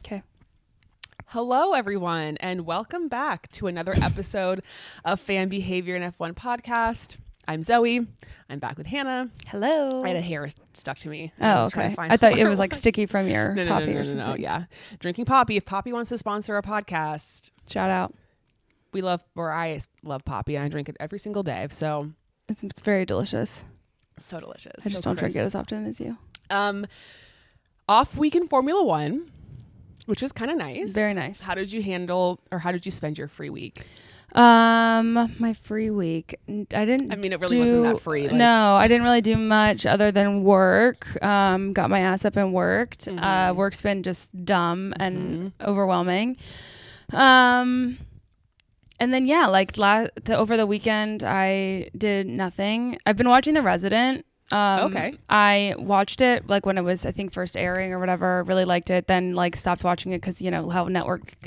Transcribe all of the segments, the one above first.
Okay. Hello, everyone, and welcome back to another episode of Fan Behavior and F1 Podcast. I'm Zoe. I'm back with Hannah. Hello. I had a hair stuck to me. Oh, okay. I thought it was like sticky from your Poppy or something. No, yeah. Drinking Poppy. If Poppy wants to sponsor a podcast, shout out. I love Poppy, and I drink it every single day. So it's very delicious. So delicious. I just don't drink it as often as you. Off week in Formula One, which is kind of nice. Very nice. How did you spend your free week? My free week. It really wasn't that free. No, I didn't really do much other than work. Got my ass up and worked. Mm-hmm. Work's been just dumb and overwhelming. And then over the weekend I did nothing. I've been watching The Resident. Okay. I watched it like when it was, I think, first airing or whatever. Really liked it. Then like stopped watching it because you know how network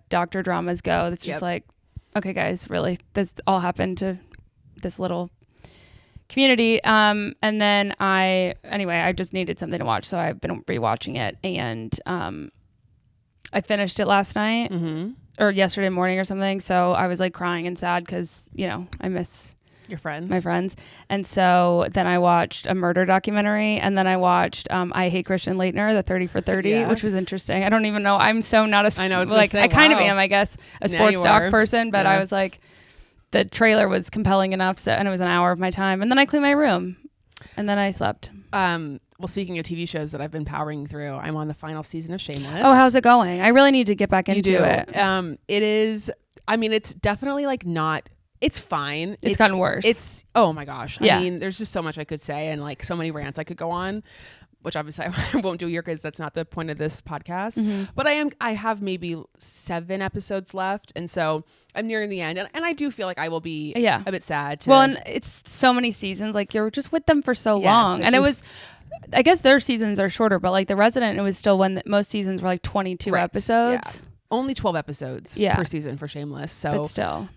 doctor dramas go. It's just like, okay, guys, really, this all happened to this little community. And then I just needed something to watch, so I've been rewatching it, and I finished it last night or yesterday morning or something. So I was like crying and sad because I miss my friends. And so then I watched a murder documentary, and then I watched I Hate Christian Leitner, the 30 for 30, which was interesting. I don't even know. I'm so not a I kind of am, I guess, a sports doc person, but I was like, the trailer was compelling enough, so, and it was an hour of my time, and then I cleaned my room, and then I slept. Well, speaking of TV shows that I've been powering through, I'm on the final season of Shameless. Oh, how's it going? I really need to get back into it. It is. I mean, it's definitely like not. It's fine. It's gotten worse. Oh my gosh. Yeah. I mean, there's just so much I could say and like so many rants I could go on, which obviously I won't do here because that's not the point of this podcast. Mm-hmm. But I have maybe 7 episodes left. And so I'm nearing the end. And I do feel like I will be a bit sad. And it's so many seasons. Like you're just with them for so long. And it was, I guess their seasons are shorter, but like The Resident, it was still when most seasons were like 22 episodes. Yeah. Only 12 episodes per season for Shameless. So but still.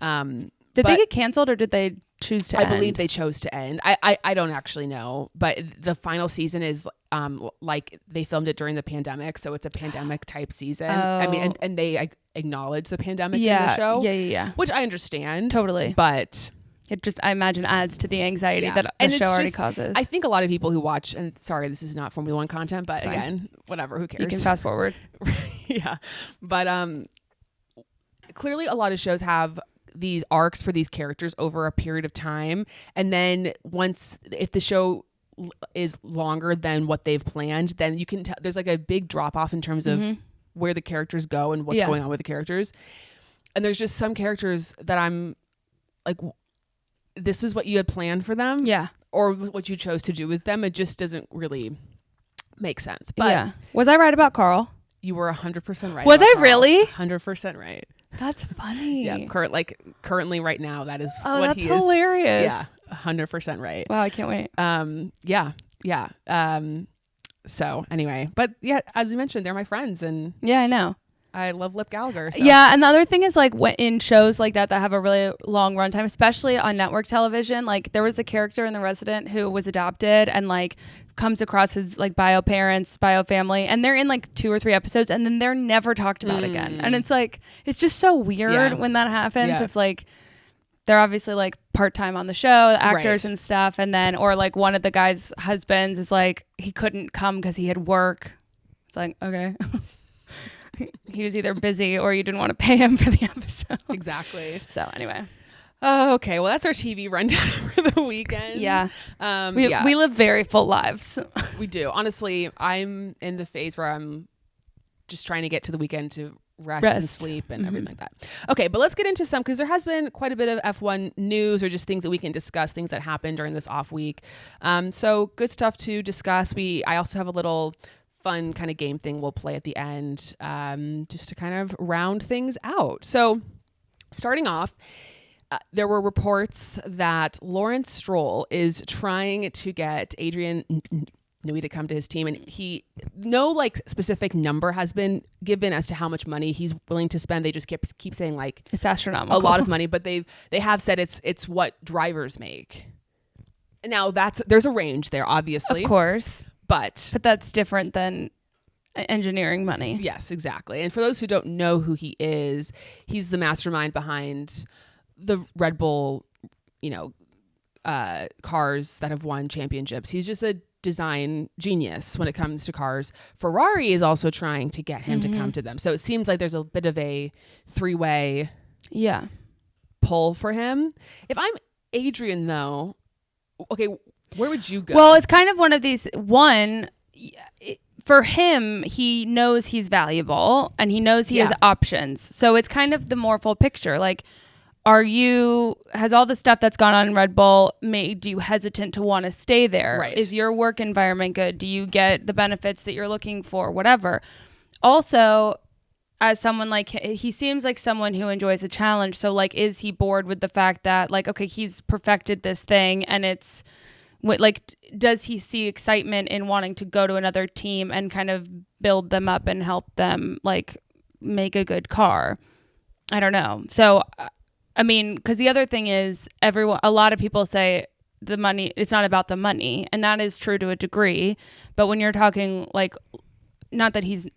Did they get canceled or did they choose to end? I believe they chose to end. I don't actually know, but the final season is like they filmed it during the pandemic, so it's a pandemic type season. I mean, and they acknowledge the pandemic in the show. Yeah. Which I understand. Totally. But it just, I imagine, adds to the anxiety that the show already causes. I think a lot of people who watch, and sorry, this is not Formula One content, but again, whatever, who cares? You can fast forward. Yeah. But clearly a lot of shows have these arcs for these characters over a period of time, and then if the show is longer than what they've planned, then you can tell there's like a big drop off in terms of where the characters go and what's going on with the characters. And there's just some characters that I'm like, this is what you had planned for them, or what you chose to do with them. It just doesn't really make sense. But was I right about Carl? You were 100% right. Was I really? 100% right. That's funny. Yeah, currently right now, that is what he is. That's hilarious. Yeah, 100% right. Wow, I can't wait. Yeah. So anyway, but yeah, as you mentioned, they're my friends, and yeah, I know. I love Lip Gallagher. So. Yeah, and the other thing is like in shows like that have a really long runtime, especially on network television, like there was a character in The Resident who was adopted and like comes across his like bio parents, bio family, and they're in like 2 or 3 episodes and then they're never talked about again. And it's like, it's just so weird when that happens. Yeah. It's like, they're obviously like part-time on the show, the actors and stuff. And then, or like one of the guy's husbands is like, he couldn't come because he had work. It's like, okay. He was either busy or you didn't want to pay him for the episode. Exactly. So anyway. Oh, okay. Well, that's our TV rundown for the weekend. Yeah. We live very full lives. We do. Honestly, I'm in the phase where I'm just trying to get to the weekend to rest and sleep and everything like that. Okay, but let's get into some, because there has been quite a bit of F1 news or just things that we can discuss, things that happened during this off week. So good stuff to discuss. I also have a little fun kind of game thing we'll play at the end, just to kind of round things out. So starting off, there were reports that Lawrence Stroll is trying to get Adrian Newey to come to his team, and no like specific number has been given as to how much money he's willing to spend. They just keep saying like it's astronomical, a lot of money, but they have said it's what drivers make. Now there's a range there, obviously, of course, but that's different than engineering money. Yes, exactly. And for those who don't know who he is, he's the mastermind behind the Red Bull, cars that have won championships. He's just a design genius when it comes to cars. Ferrari is also trying to get him to come to them. So it seems like there's a bit of a three-way pull for him. If I'm Adrian, though, okay, where would you go? Well, it's kind of one of these, for him, he knows he's valuable and he knows he has options. So it's kind of the more full picture. Like, has all the stuff that's gone on in Red Bull made you hesitant to want to stay there? Right. Is your work environment good? Do you get the benefits that you're looking for? Whatever. Also, as someone he seems like someone who enjoys a challenge. So like, is he bored with the fact that like, okay, he's perfected this thing and it's like, does he see excitement in wanting to go to another team and kind of build them up and help them like make a good car? I don't know. So, I mean, because the other thing is a lot of people say the money, it's not about the money. And that is true to a degree. But when you're talking like, not that he's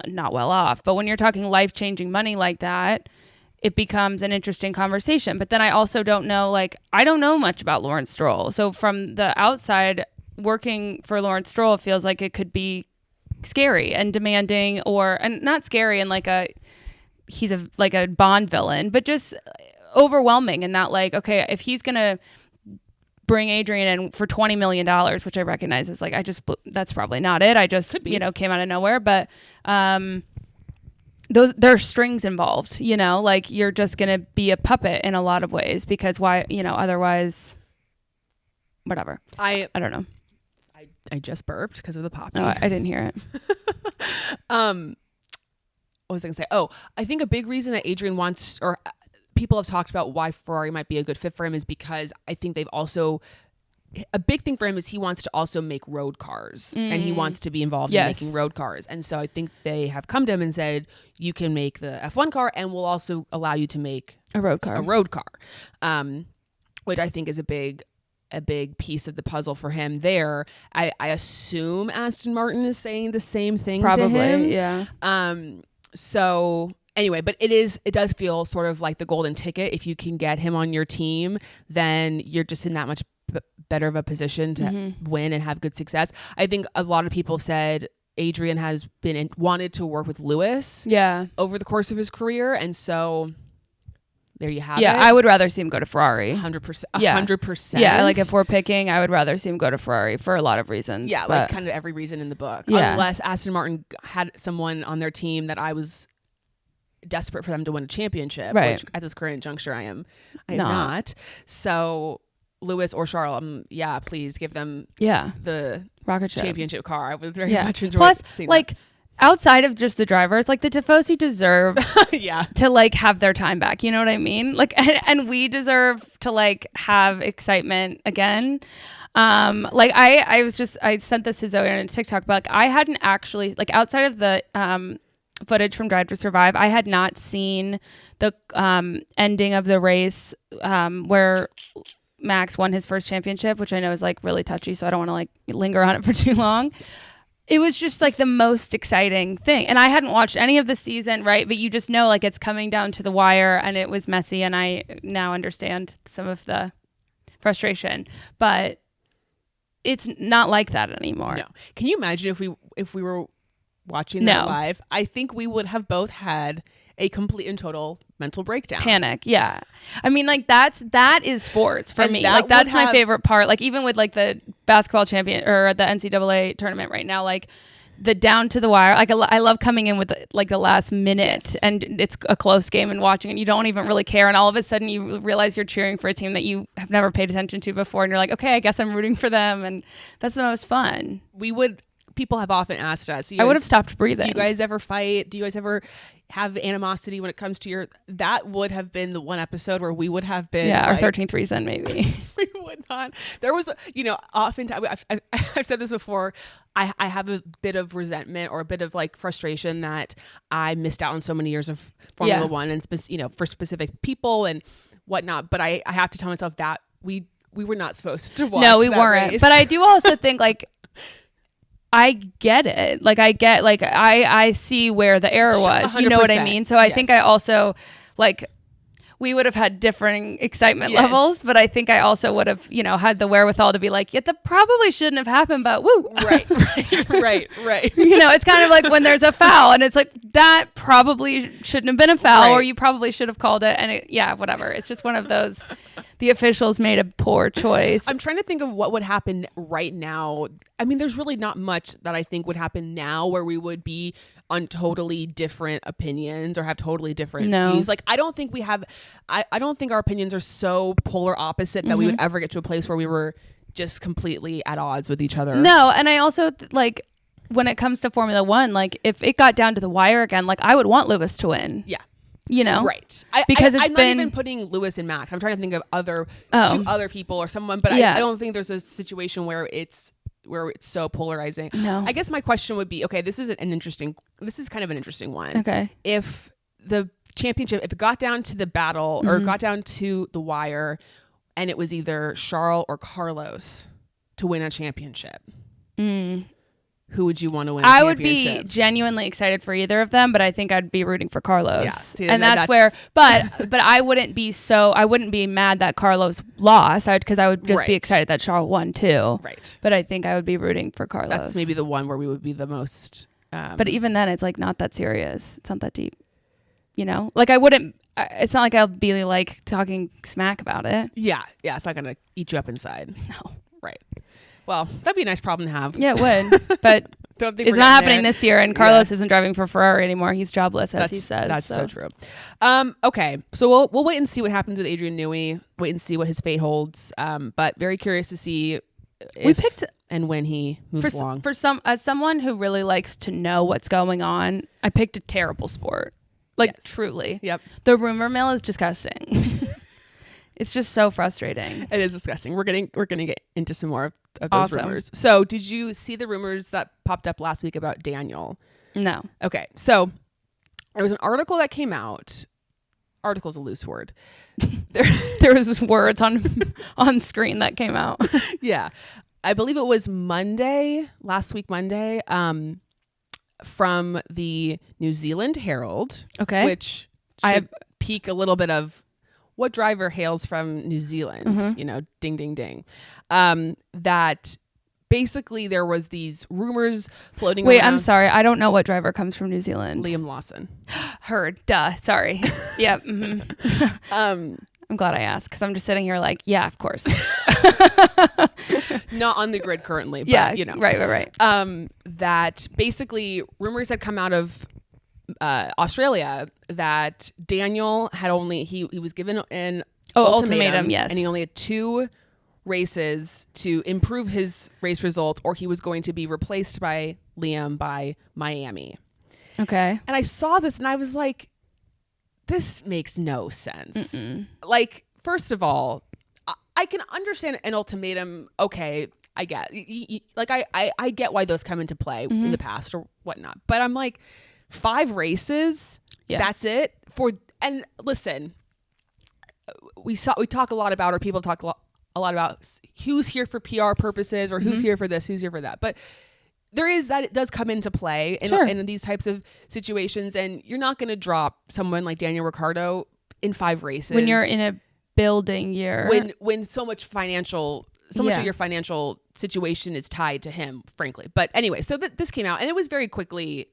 not well off, but when you're talking life-changing money like that, it becomes an interesting conversation. But then I also don't know, I don't know much about Lawrence Stroll. So from the outside, working for Lawrence Stroll feels like it could be scary and demanding, and not scary in he's a Bond villain, but just overwhelming in that okay, if he's gonna bring Adrian in for $20 million, which I recognize is that's probably not it. I just came out of nowhere, but there are strings involved. You're just gonna be a puppet in a lot of ways because why otherwise, whatever. I don't know. I just burped because of the poppy. Oh, I didn't hear it. What was I gonna say? Oh, I think a big reason that Adrian wants, or people have talked about why Ferrari might be a good fit for him, is because I think they've also, a big thing for him is he wants to also make road cars and he wants to be involved in making road cars. And so I think they have come to him and said, you can make the F1 car and we'll also allow you to make a road car, which I think is a big piece of the puzzle for him there. I assume Aston Martin is saying the same thing to him. Yeah. So anyway, but it does feel sort of like the golden ticket. If you can get him on your team, then you're just in that much better of a position to win and have good success. I think a lot of people said Adrian has wanted to work with Lewis over the course of his career. And so there you have it. Yeah, I would rather see him go to Ferrari. 100%. 100%. Yeah, if we're picking, I would rather see him go to Ferrari for a lot of reasons. Yeah, kind of every reason in the book. Yeah. Unless Aston Martin had someone on their team that I was desperate for them to win a championship, which at this current juncture I am not. So Lewis or Charles, please give them the rocket ship championship car. I would very much enjoy seeing that. Outside of just the drivers, the Tifosi deserve to have their time back. You know what I mean? And we deserve to have excitement again. I sent this to Zoe on TikTok, but I hadn't actually outside of the footage from Drive to Survive, I had not seen the ending of the race where Max won his first championship, which I know is really touchy, so I don't want to linger on it for too long. It was just the most exciting thing. And I hadn't watched any of the season, right? But you just know it's coming down to the wire and it was messy and I now understand some of the frustration. But it's not like that anymore. No. Can you imagine if we were watching that live? I think we would have both had a complete and total mental breakdown. Panic, yeah. I mean, that is sports for me. That's my favorite part. Even with the basketball champion or the NCAA tournament right now, the down to the wire. I love coming in with the last minute and it's a close game and watching it. You don't even really care, and all of a sudden you realize you're cheering for a team that you have never paid attention to before, and you're like, okay, I guess I'm rooting for them, and that's the most fun. People have often asked us. I would have stopped breathing. Do you guys ever fight? Do you guys ever have animosity when it comes to that would have been the one episode where we would have been our 13th reason maybe. We would not. There was oftentimes I've said this before, I have a bit of resentment or a bit of frustration that I missed out on so many years of Formula One and for specific people and whatnot, but I have to tell myself that we were not supposed to watch. No, we weren't. Race. But I do also think I get it. Like I see where the error was. 100%. You know what I mean? So I think I also like we would have had differing excitement levels, but I think I also would have, had the wherewithal to be like, yeah, that probably shouldn't have happened, but woo. Right. It's kind of like when there's a foul and it's like, that probably shouldn't have been a foul or you probably should have called it. And whatever. It's just one of those, the officials made a poor choice. I'm trying to think of what would happen right now. I mean, there's really not much that I think would happen now where we would be on totally different opinions or have totally different views. Like, I don't think we have, I don't think our opinions are so polar opposite that we would ever get to a place where we were just completely at odds with each other. No. And I also like when it comes to Formula One, like if it got down to the wire again, like I would want Lewis to win. Yeah. Right. Because I'm not even putting Lewis and Max. I'm trying to think of two other people or someone, but I don't think there's a situation where it's so polarizing. No. I guess my question would be, okay, this is kind of an interesting one. Okay. If the championship, if it got down to the battle or got down to the wire and it was either Charles or Carlos to win a championship, who would you want to win a championship? I would be genuinely excited for either of them, but I think I'd be rooting for Carlos. Yeah. See, and that's where, but I wouldn't be mad that Carlos lost because I would just be excited that Charles won too. Right. But I think I would be rooting for Carlos. That's maybe the one where we would be the most. But even then, it's like not that serious. It's not that deep. Like I wouldn't. It's not like I'll be like talking smack about it. Yeah. It's not gonna eat you up inside. No. Right. Well, that'd be a nice problem to have. Yeah, it would. But don't think it's not happening this year, and Carlos isn't driving for Ferrari anymore. He's jobless, as he says. That's so true. Okay, so we'll wait and see what happens with Adrian Newey. Wait and see what his fate holds. But very curious to see if and when he moves along. As someone who really likes to know what's going on, I picked a terrible sport. Truly. Yep. The rumor mill is disgusting. It's just so frustrating. It is disgusting. We're gonna get into some more of those rumors. So did you see the rumors that popped up last week about Daniel? No. Okay. So there was an article that came out. Article's a loose word. There was words on screen that came out. Yeah. I believe it was last week Monday, from the New Zealand Herald. Okay. Which should peak a little bit of what driver hails from New Zealand, ding, ding, ding. That basically there was these rumors floating around. Wait, I'm sorry. I don't know what driver comes from New Zealand. Liam Lawson. Heard. Duh. Sorry. Yep. Mm-hmm. I'm glad I asked because I'm just sitting here like, yeah, of course. Not on the grid currently, but Right. That basically rumors had come out of Australia that Daniel had he was given an ultimatum, yes, and he only had 2 races to improve his race results, or he was going to be replaced by Liam by Miami. Okay. And I saw this and I was like, this makes no sense. Mm-mm. Like, first of all, I can understand an ultimatum. Okay, I get I get why those come into play in the past or whatnot, but I'm like, 5 races, that's it and listen, we talk a lot about, or people talk a lot about who's here for PR purposes or who's here for this, who's here for that. But there is that, it does come into play in these types of situations, and you're not going to drop someone like Daniel Ricciardo in 5 races when you're in a building year, when so much of your financial situation is tied to him, frankly. But anyway, so this came out and it was very quickly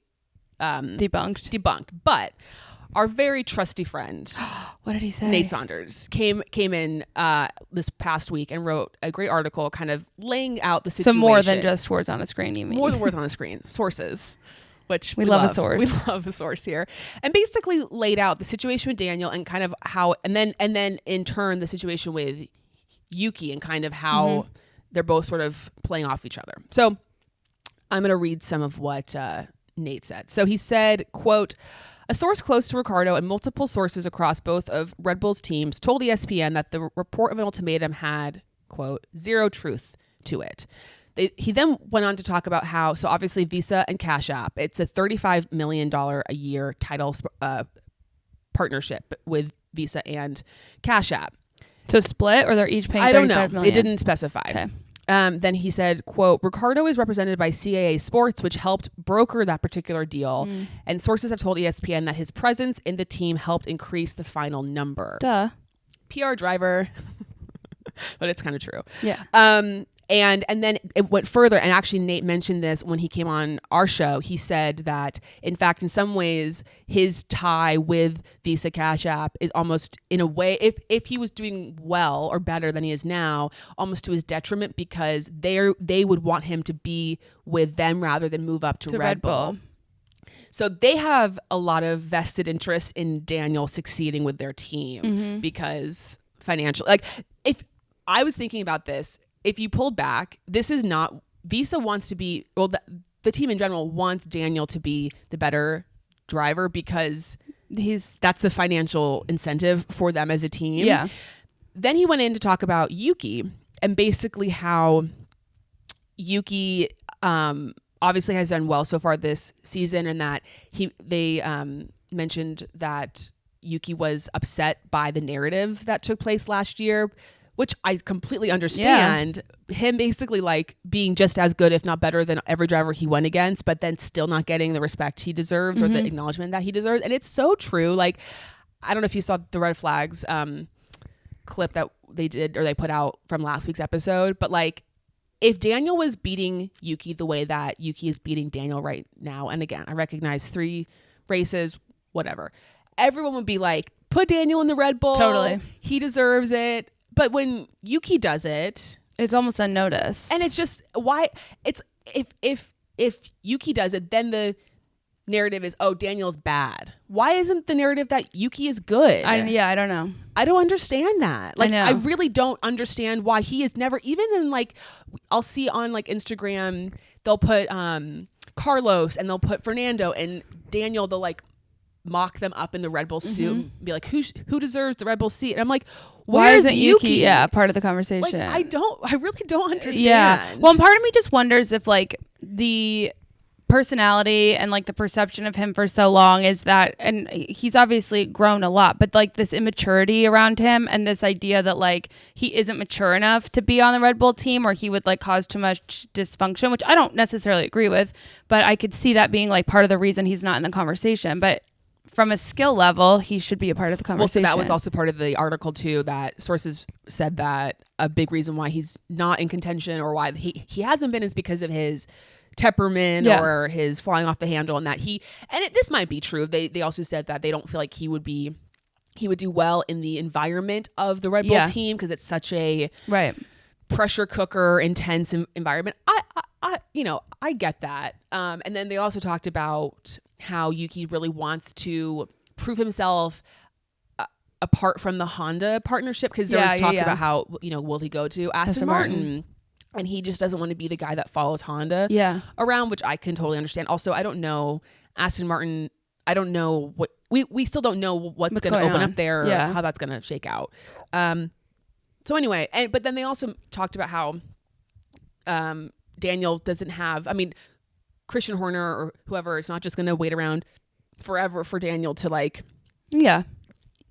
debunked. But our very trusty friend, what did he say? Nate Saunders came in this past week and wrote a great article kind of laying out the situation. So more than just words on a screen, you mean? More than words on a screen. Sources, which we love a source. We love a source here. And basically laid out the situation with Daniel and kind of how, and then in turn the situation with Yuki and kind of how they're both sort of playing off each other. So I'm going to read some of what Nate said. So he said, quote, "A source close to Ricciardo and multiple sources across both of Red Bull's teams told ESPN that the report of an ultimatum had, quote, 0 truth to it." He then went on to talk about how, so obviously Visa and Cash App, it's a $35 million a year title partnership with Visa and Cash App. So split, or they're each paying $35 million? It didn't specify. Okay. Then he said, quote, Ricardo is represented by CAA Sports, which helped broker that particular deal. And sources have told ESPN that his presence in the team helped increase the final number. Duh. PR driver. But it's kind of true. Yeah. And then it went further, and actually Nate mentioned this when he came on our show. He said that, in fact, in some ways, his tie with Visa Cash App is almost, in a way, if he was doing well or better than he is now, almost to his detriment, because they would want him to be with them rather than move up to Red Bull. So they have a lot of vested interest in Daniel succeeding with their team because financial, like, if I was thinking about this, if you pulled back, this is not, Visa wants to be, well, the team in general wants Daniel to be the better driver because that's the financial incentive for them as a team. Yeah. Then he went in to talk about Yuki and basically how Yuki obviously has done well so far this season, and that they mentioned that Yuki was upset by the narrative that took place last year, which I completely understand. Yeah. Him basically like being just as good, if not better, than every driver he went against, but then still not getting the respect he deserves or the acknowledgement that he deserves. And it's so true. Like, I don't know if you saw the red flags clip that they did or they put out from last week's episode, but like, if Daniel was beating Yuki the way that Yuki is beating Daniel right now, and again, I recognize 3 races, whatever, everyone would be like, put Daniel in the Red Bull. Totally. He deserves it. But when Yuki does it, it's almost unnoticed. And it's just, why it's, if Yuki does it, then the narrative is, oh, Daniel's bad. Why isn't the narrative that Yuki is good? I don't know. I don't understand that. Like, I know. I really don't understand why he is never, even in like, I'll see on like Instagram, they'll put Carlos and they'll put Fernando and Daniel, they'll like mock them up in the Red Bull suit and be like, who deserves the Red Bull seat? And I'm like, why isn't Yuki? Yeah, part of the conversation. Like, I really don't understand. Yeah. Well, and part of me just wonders if like the personality and like the perception of him for so long is that, and he's obviously grown a lot, but like this immaturity around him and this idea that like he isn't mature enough to be on the Red Bull team, or he would like cause too much dysfunction, which I don't necessarily agree with, but I could see that being like part of the reason he's not in the conversation. But from a skill level, he should be a part of the conversation. Well, so that was also part of the article too, that sources said that a big reason why he's not in contention, or why he hasn't been, is because of his temperament or his flying off the handle, and that this might be true. They also said that they don't feel like he would do well in the environment of the Red Bull team, because it's such a pressure cooker, intense environment. I get that. And then they also talked about how Yuki really wants to prove himself apart from the Honda partnership, because there was talks about how, will he go to Aston Martin? And he just doesn't want to be the guy that follows Honda around, which I can totally understand. Also, I don't know Aston Martin. I don't know what we still don't know what's going to open up there, or how that's going to shake out. So anyway, but then they also talked about how Daniel doesn't have, Christian Horner or whoever is not just going to wait around forever for Daniel to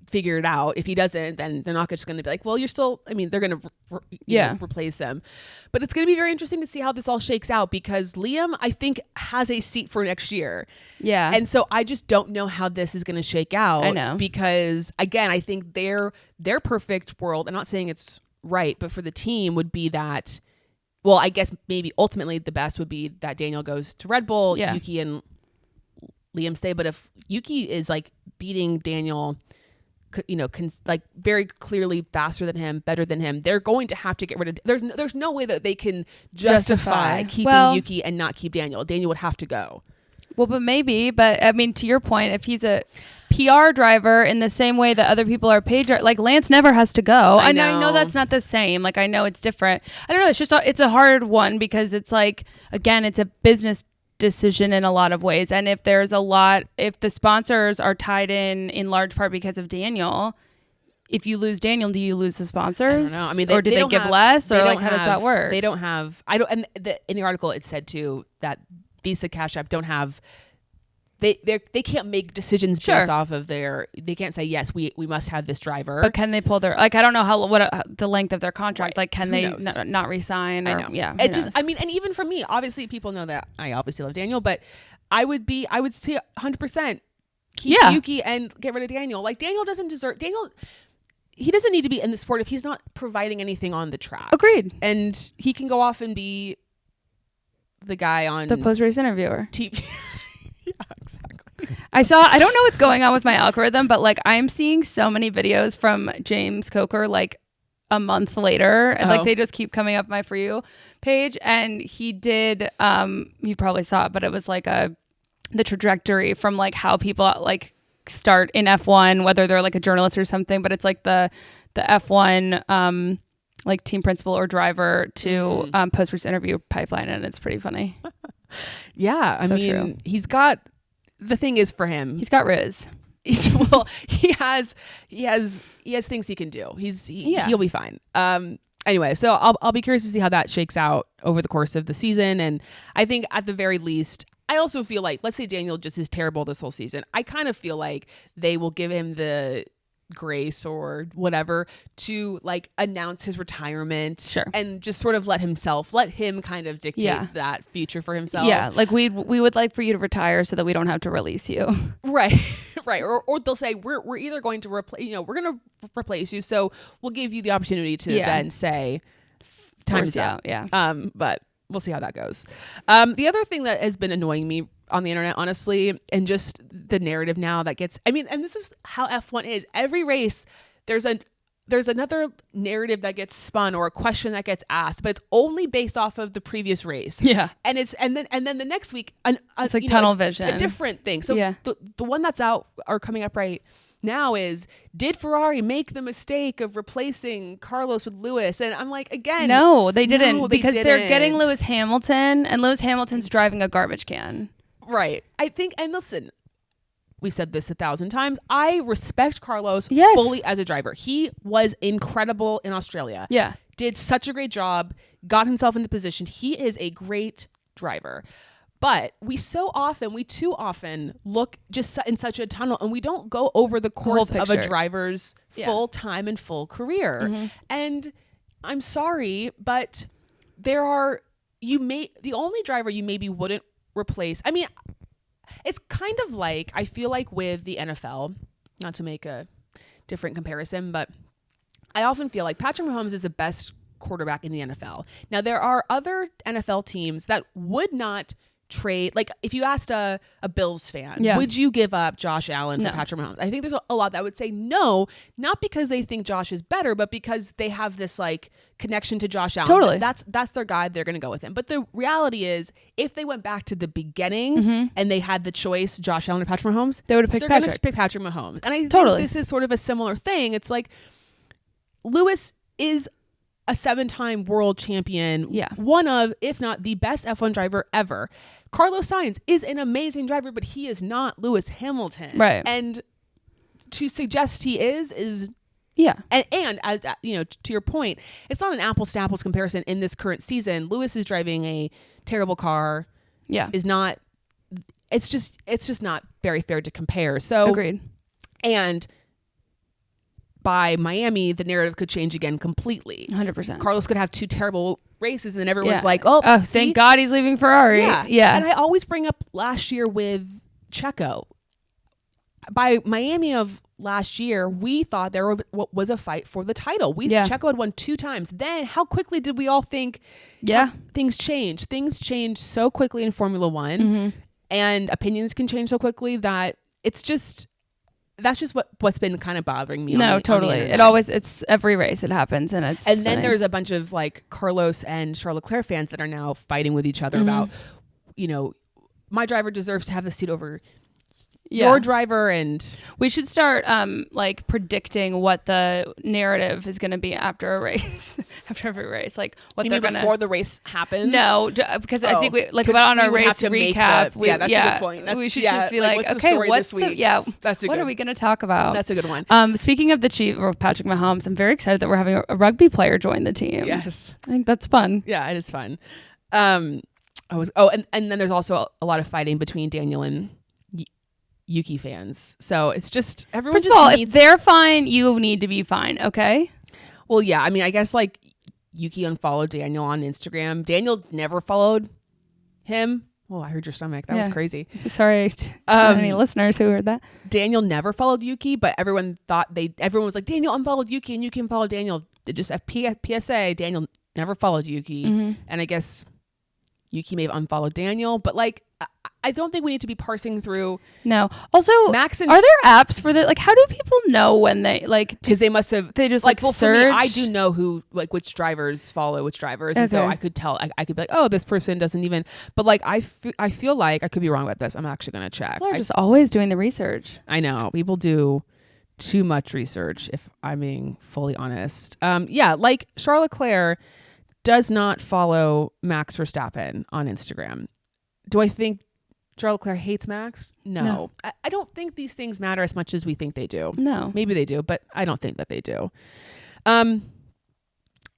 figure it out. If he doesn't, then they're not just going to be like, well, you're still, they're going to replace him. But it's going to be very interesting to see how this all shakes out, because Liam, I think, has a seat for next year. Yeah. And so I just don't know how this is going to shake out. I know. Because again, I think their perfect world, I'm not saying it's right, but for the team would be that, well, I guess maybe ultimately the best would be that Daniel goes to Red Bull, Yuki and Liam stay. But if Yuki is like beating Daniel, like very clearly faster than him, better than him, they're going to have to get rid of. There's no way that they can justify keeping Yuki and not keep Daniel. Daniel would have to go. Well, but maybe. But to your point, if he's a PR driver in the same way that other people are paid, like Lance never has to go. I know that's not the same. Like, I know it's different. I don't know. It's a hard one, because it's like, again, it's a business decision in a lot of ways. And if the sponsors are tied in large part because of Daniel, if you lose Daniel, do you lose the sponsors? I don't know. Or do they give less? Or like, how does that work? They don't have, in the article it said too that Visa Cash App don't have they can't make decisions based off of they can't say, yes, we must have this driver. But can they pull their, like, I don't know what the length of their contract, like, can they not resign? Or, yeah. It just, I mean, and even for me, obviously people know that I obviously love Daniel, but I would say 100% keep Yuki and get rid of Daniel. Like, Daniel, he doesn't need to be in the sport if he's not providing anything on the track. Agreed. And he can go off and be the guy on the post-race interviewer. TV. Yeah, exactly. I don't know what's going on with my algorithm, but like I'm seeing so many videos from James Coker like a month later, and like they just keep coming up my For You page. And he did, you probably saw it, but it was like the trajectory from like how people like start in F1, whether they're like a journalist or something, but it's like the F1 like team principal or driver to post-race interview pipeline, and it's pretty funny. Yeah, I mean, true. He's got, the thing is for him, he's got Riz. He has things he can do. He'll be fine. Anyway, so I'll be curious to see how that shakes out over the course of the season. And I think at the very least, I also feel like, let's say Daniel just is terrible this whole season, I kind of feel like they will give him the grace or whatever to like announce his retirement, and just sort of let him kind of dictate that future for himself. Yeah, like we would like for you to retire so that we don't have to release you. Right. Or they'll say we're either going to we're going to replace you, so we'll give you the opportunity to then say time's up. Yeah. But we'll see how that goes. The other thing that has been annoying me on the internet, honestly, and just the narrative now that gets, I mean, and this is how F1 is. Every race, there's another narrative that gets spun or a question that gets asked, but it's only based off of the previous race. Yeah. And then the next week, it's like tunnel vision, a different thing. So the one that's out or coming up right now is, did Ferrari make the mistake of replacing Carlos with Lewis? And I'm like, again, no, they didn't, because they're getting Lewis Hamilton, and Lewis Hamilton's driving a garbage can. Right. I think, and listen, we said this 1,000 times, I respect Carlos fully as a driver. He was incredible in Australia. Yeah. Did such a great job, got himself in the position. He is a great driver. But we too often look just in such a tunnel, and we don't go over the course of a driver's full time and full career. Mm-hmm. And I'm sorry, but the only driver you maybe wouldn't replace. I mean, it's kind of like, I feel like with the NFL, not to make a different comparison, but I often feel like Patrick Mahomes is the best quarterback in the NFL. Now, there are other NFL teams that would not trade, like if you asked a Bills fan, would you give up Josh Allen for Patrick Mahomes? I think there's a lot that would say no, not because they think Josh is better, but because they have this like connection to Josh Allen. Totally. That's their guy. They're going to go with him. But the reality is, if they went back to the beginning and they had the choice, Josh Allen or Patrick Mahomes, they would have picked They're going to pick Patrick Mahomes. And I think this is sort of a similar thing. It's like Lewis is a 7-time world champion, one of, if not the best F1 driver ever. Carlos Sainz is an amazing driver, but he is not Lewis Hamilton. Right. And to suggest he is and as you know, to your point, it's not an apples to apples comparison in this current season. Lewis is driving a terrible car. Yeah. It's just not very fair to compare. So agreed. And by Miami, the narrative could change again completely. 100%. Carlos could have 2 terrible races, and then everyone's like, thank God he's leaving Ferrari. Yeah. And I always bring up last year with Checo. By Miami of last year, we thought there was a fight for the title. Checo had won 2 times. Then how quickly did we all think things change? Things change so quickly in Formula One, and opinions can change so quickly that that's just what's been kind of bothering me. No, totally. It's every race it happens, and then there's a bunch of like Carlos and Charles Leclerc fans that are now fighting with each other about, my driver deserves to have the seat over your driver. And we should start like predicting what the narrative is going to be after a race, after every race, like what they're going to before the race happens. No, because I think we on our race recap. That's a good point. We should just be like, okay, what's this week? What are we going to talk about? That's a good one. Speaking of the chief of Patrick Mahomes, I'm very excited that we're having a rugby player join the team. Yes, I think that's fun. Yeah, it is fun. And then there's also a lot of fighting between Daniel and Yuki fans. So it's just everyone. First of all, if they're fine, you need to be fine. Okay. Well, yeah. I mean, I guess like Yuki unfollowed Daniel on Instagram. Daniel never followed him. Oh, I heard your stomach. That was crazy. Sorry to any listeners who heard that. Daniel never followed Yuki, but everyone was like, Daniel unfollowed Yuki and Yuki unfollowed Daniel. Just a PSA, Daniel never followed Yuki. And I guess Yuki may have unfollowed Daniel, but like, I don't think we need to be parsing through. No. Also, Max and are there apps for that? Like, how do people know when they like? Because they must have. They just like search. For me, I do know who like which drivers follow which drivers, and so I could tell. I could be like, oh, this person doesn't even. But like, I feel like I could be wrong about this. I'm actually gonna check. People are just always doing the research. I know people do too much research. If I'm being fully honest, yeah, like Charles Leclerc does not follow Max Verstappen on Instagram. Do I think Charles Leclerc hates Max? No. I don't think these things matter as much as we think they do. No. Maybe they do, but I don't think that they do.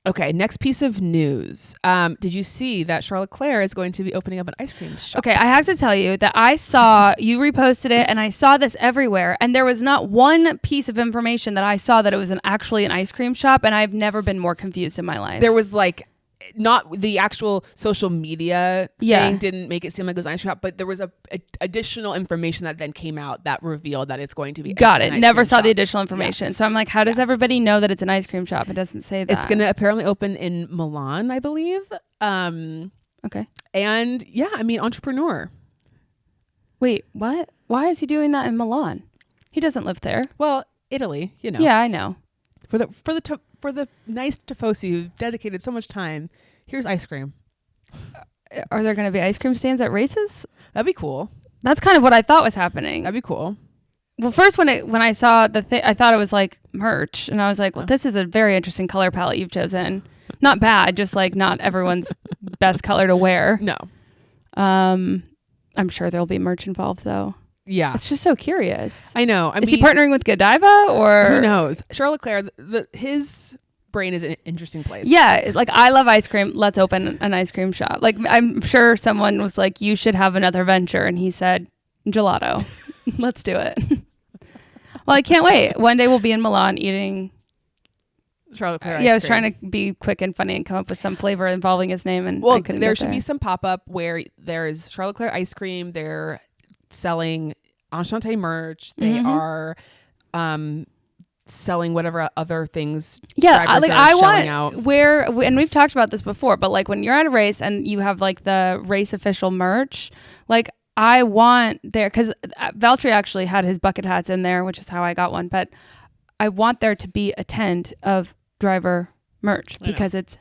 Okay, next piece of news. Did you see that Charles Leclerc is going to be opening up an ice cream shop? Okay, I have to tell you that I saw, you reposted it, and I saw this everywhere, and there was not one piece of information that I saw that it was actually an ice cream shop, and I've never been more confused in my life. There was like, not the actual social media thing didn't make it seem like it was an ice cream shop, but there was a additional information that then came out that revealed that it's going to be got it. Never saw the additional information. So I'm like, how does everybody know that it's an ice cream shop? It doesn't say that. It's going to apparently open in Milan, I believe. Okay. And yeah, I mean, entrepreneur. Wait, what? Why is he doing that in Milan? He doesn't live there. Well, Italy, you know. Yeah, I know. For the nice tifosi who dedicated so much time, here's ice cream. Are there going to be ice cream stands at races? That'd be cool. That's kind of what I thought was happening. That'd be cool. Well, first when I saw the thing, I thought it was like merch, and I was like, well, this is a very interesting color palette you've chosen. Not bad, just like not everyone's best color to wear. No. I'm sure there'll be merch involved though. Yeah. It's just so curious. I know. Is he partnering with Godiva or who knows? Charles Leclerc, his brain is an interesting place. Yeah. Like, I love ice cream. Let's open an ice cream shop. Like, I'm sure someone was like, you should have another venture. And he said, gelato. Let's do it. Well, I can't wait. One day we'll be in Milan eating Charles Leclerc I was trying to be quick and funny and come up with some flavor involving his name. And well, there should be some pop-up where there's Charles Leclerc ice cream. They're selling Enchanté merch. They are selling whatever other things. Yeah, like I want out. and we've talked about this before, but like when you're at a race and you have like the race official merch, like I want there, because Valtteri actually had his bucket hats in there, which is how I got one, but I want there to be a tent of driver merch because it's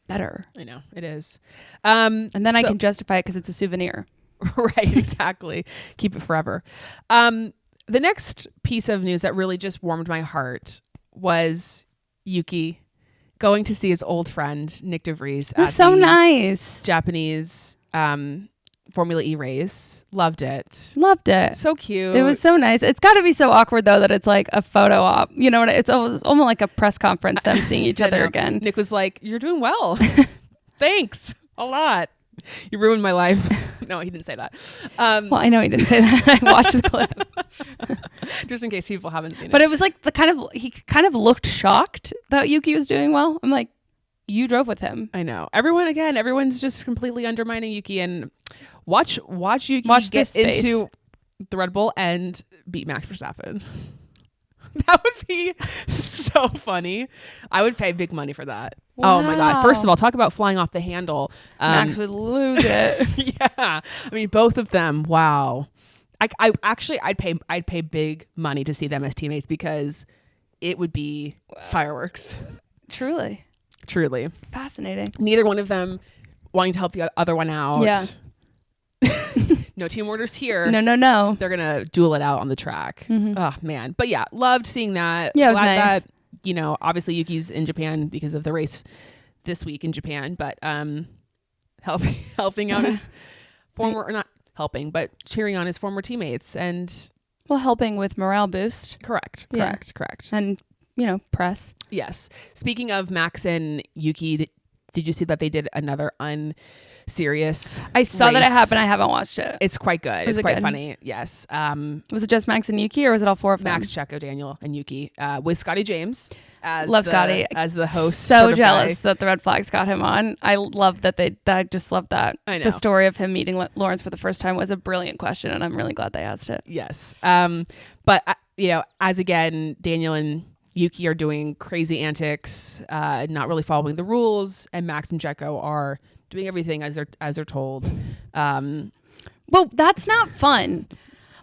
better. I know it is. And then I can justify it because it's a souvenir. Right, exactly. Keep it forever. The next piece of news that really just warmed my heart was Yuki going to see his old friend Nick DeVries. It was so nice. Japanese Formula E race. Loved it. So cute. It was so nice. It's got to be so awkward though that it's like a photo op. You know what? It's almost like a press conference. Them seeing each other again. Nick was like, "You're doing well. Thanks a lot. You ruined my life." No, he didn't say that. Well, I know he didn't say that. I watched the clip. Just in case people haven't seen it. But it was like he kind of looked shocked that Yuki was doing well. I'm like, you drove with him. I know. Everyone's just completely undermining Yuki, and watch Yuki get into the Red Bull and beat Max Verstappen. That would be so funny. I would pay big money for that. Wow. Oh my God. First of all, talk about flying off the handle. Max would lose it. Yeah. I mean, both of them. Wow. I'd pay big money to see them as teammates because it would be fireworks. Truly. Fascinating. Neither one of them wanting to help the other one out. Yeah. No team orders here. No. They're going to duel it out on the track. Mm-hmm. Oh, man. But yeah, loved seeing that. Yeah, it was nice. That, obviously Yuki's in Japan because of the race this week in Japan, but helping out his former, or not helping, but cheering on his former teammates and... Well, helping with morale boost. Correct. And, press. Yes. Speaking of Max and Yuki, Did you see that they did another unserious I saw race? that it happened. I haven't watched it. It's quite good. Was It's it quite good? funny. Yes. Was it just Max and Yuki, or was it all four of them? Max, Checo, Daniel, and Yuki with Scotty James as Love Scotty as the host. So sort of jealous guy. that the red flags got him on. I love that I just love that. I know. The story of him meeting Lawrence for the first time was a brilliant question, and I'm really glad they asked it. Yes. But as again, Daniel and Yuki are doing crazy antics, not really following the rules, and Max and Checo are doing everything as they're told. Well, that's not fun.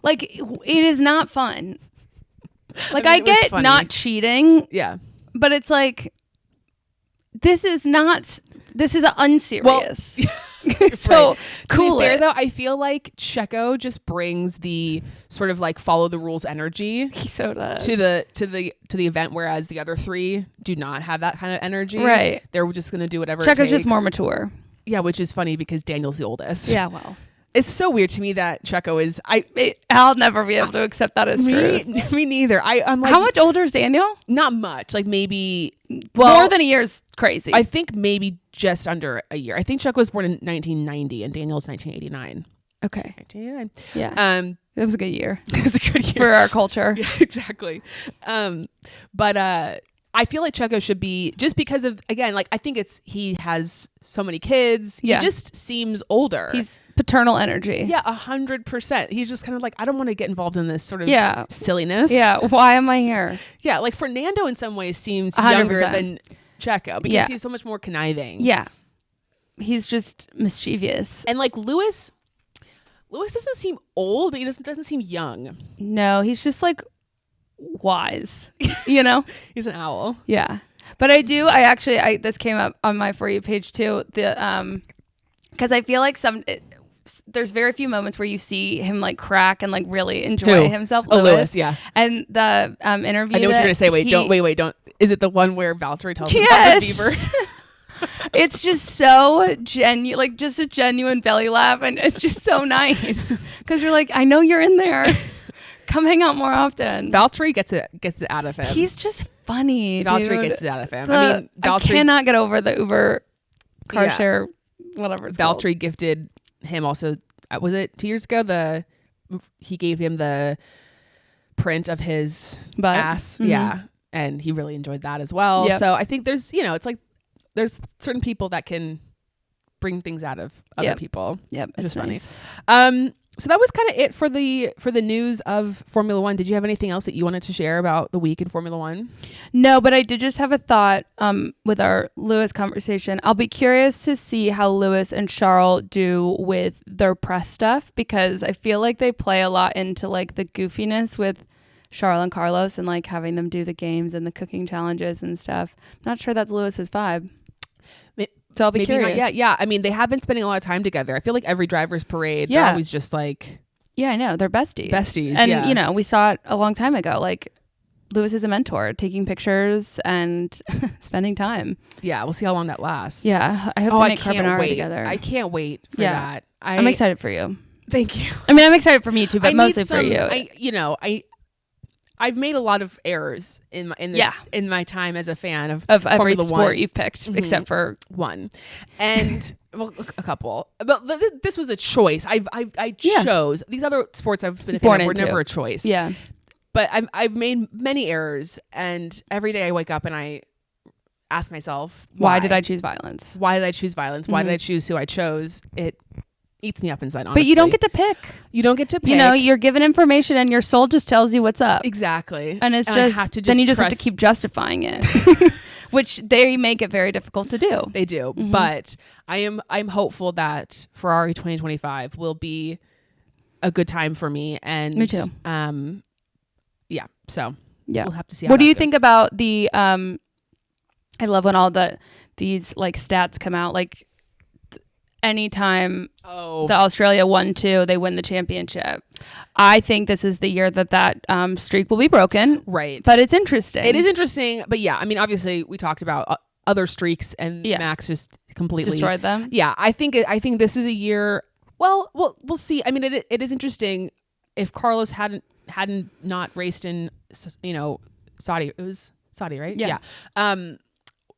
Like, it is not fun. Like, I get funny. not cheating, Yeah. but it's like, this is unserious. So Right. cool. To be fair, though, I feel like Checo just brings the sort of like follow the rules energy He so does. to the event, whereas the other three do not have that kind of energy. Right. They're just going to do whatever. Checo's it takes. just more mature. Yeah, which is funny because Daniel's the oldest. Yeah, well. It's so weird to me that Checo is. I'll never be able to accept that as true. Me neither. I'm like, How much older is Daniel? Not much. Like maybe More than a year is crazy. I think maybe just under a year. I think Chuck was born in 1990 and Daniel's 1989. Okay. 1989. Yeah. It was a good year. It was a good year for our culture. Yeah, exactly. But I feel like Checo should be, just because of, again, like I think he has so many kids. Yeah. He just seems older. He's paternal energy. Yeah, 100%. He's just kind of like, I don't want to get involved in this sort of silliness. Yeah. Why am I here? Yeah. Like Fernando in some ways seems 100%. younger than Checo because he's so much more conniving. Yeah. He's just mischievous. And like Lewis doesn't seem old, but he doesn't seem young. No, he's just like wise, you know? He's an owl. Yeah. But this came up on my For You page too. Because I feel like there's very few moments where you see him like crack and like really enjoy himself. Lewis, yeah. And the interview. I know what you're gonna say. Wait, don't. Is it the one where Valtteri tells him Yes. about the beaver? It's just so genuine, like just a genuine belly laugh, and it's just so nice because you're like, I know you're in there. Come hang out more often. Valtteri gets it out of him. He's just funny. Valtteri dude. gets it out of him. I cannot get over the Uber car Yeah. share, whatever it's called. Valtteri gifted him also. Was it 2 years ago? He gave him the print of his But, ass. Yeah, and he really enjoyed that as well. Yep. So I think there's it's like there's certain people that can bring things out of other people. Yep, Which it's is nice. funny. So that was kind of it for the news of Formula One. Did you have anything else that you wanted to share about the week in Formula One? No, but I did just have a thought with our Lewis conversation. I'll be curious to see how Lewis and Charles do with their press stuff, because I feel like they play a lot into like the goofiness with Charles and Carlos and like having them do the games and the cooking challenges and stuff. Not sure that's Lewis's vibe. So I'll be curious. Yeah. I mean, they have been spending a lot of time together. I feel like every driver's parade, they're always just like... Yeah, I know. They're besties. And, you know, we saw it a long time ago. Like, Lewis is a mentor, taking pictures and spending time. Yeah, we'll see how long that lasts. Yeah, I hope they make carbonara together. I can't wait for that. I'm excited for you. Thank you. I mean, I'm excited for me too, but mostly for you. I've made a lot of errors in my time as a fan of every Formula sport 1. you've picked, except for one, and well, a couple. But this was a choice. I chose these other sports I've been a fan of were never a choice. Yeah, but I've made many errors, and every day I wake up and I ask myself, why did I choose violence? Why did I choose violence? Why did I choose who I chose? It eats me up inside, honestly. But you don't get to pick. You don't get to pick. You know, you're given information and your soul just tells you what's up. Exactly. And it's then you just have to keep justifying it, which they make it very difficult to do. They do. But I'm hopeful that Ferrari 2025 will be a good time for me. And me too. Yeah. So we'll have to see how what do you goes. think about the I love when all these like stats come out, like anytime the Australia 1-2, they win the championship. I think this is the year that streak will be broken. Right. But it's interesting. It is interesting. But yeah, I mean, obviously we talked about other streaks and Max just completely destroyed them. Yeah. I think this is a year. Well, we'll see. I mean, it is interesting if Carlos hadn't not raced in, Saudi. It was Saudi, right? Yeah.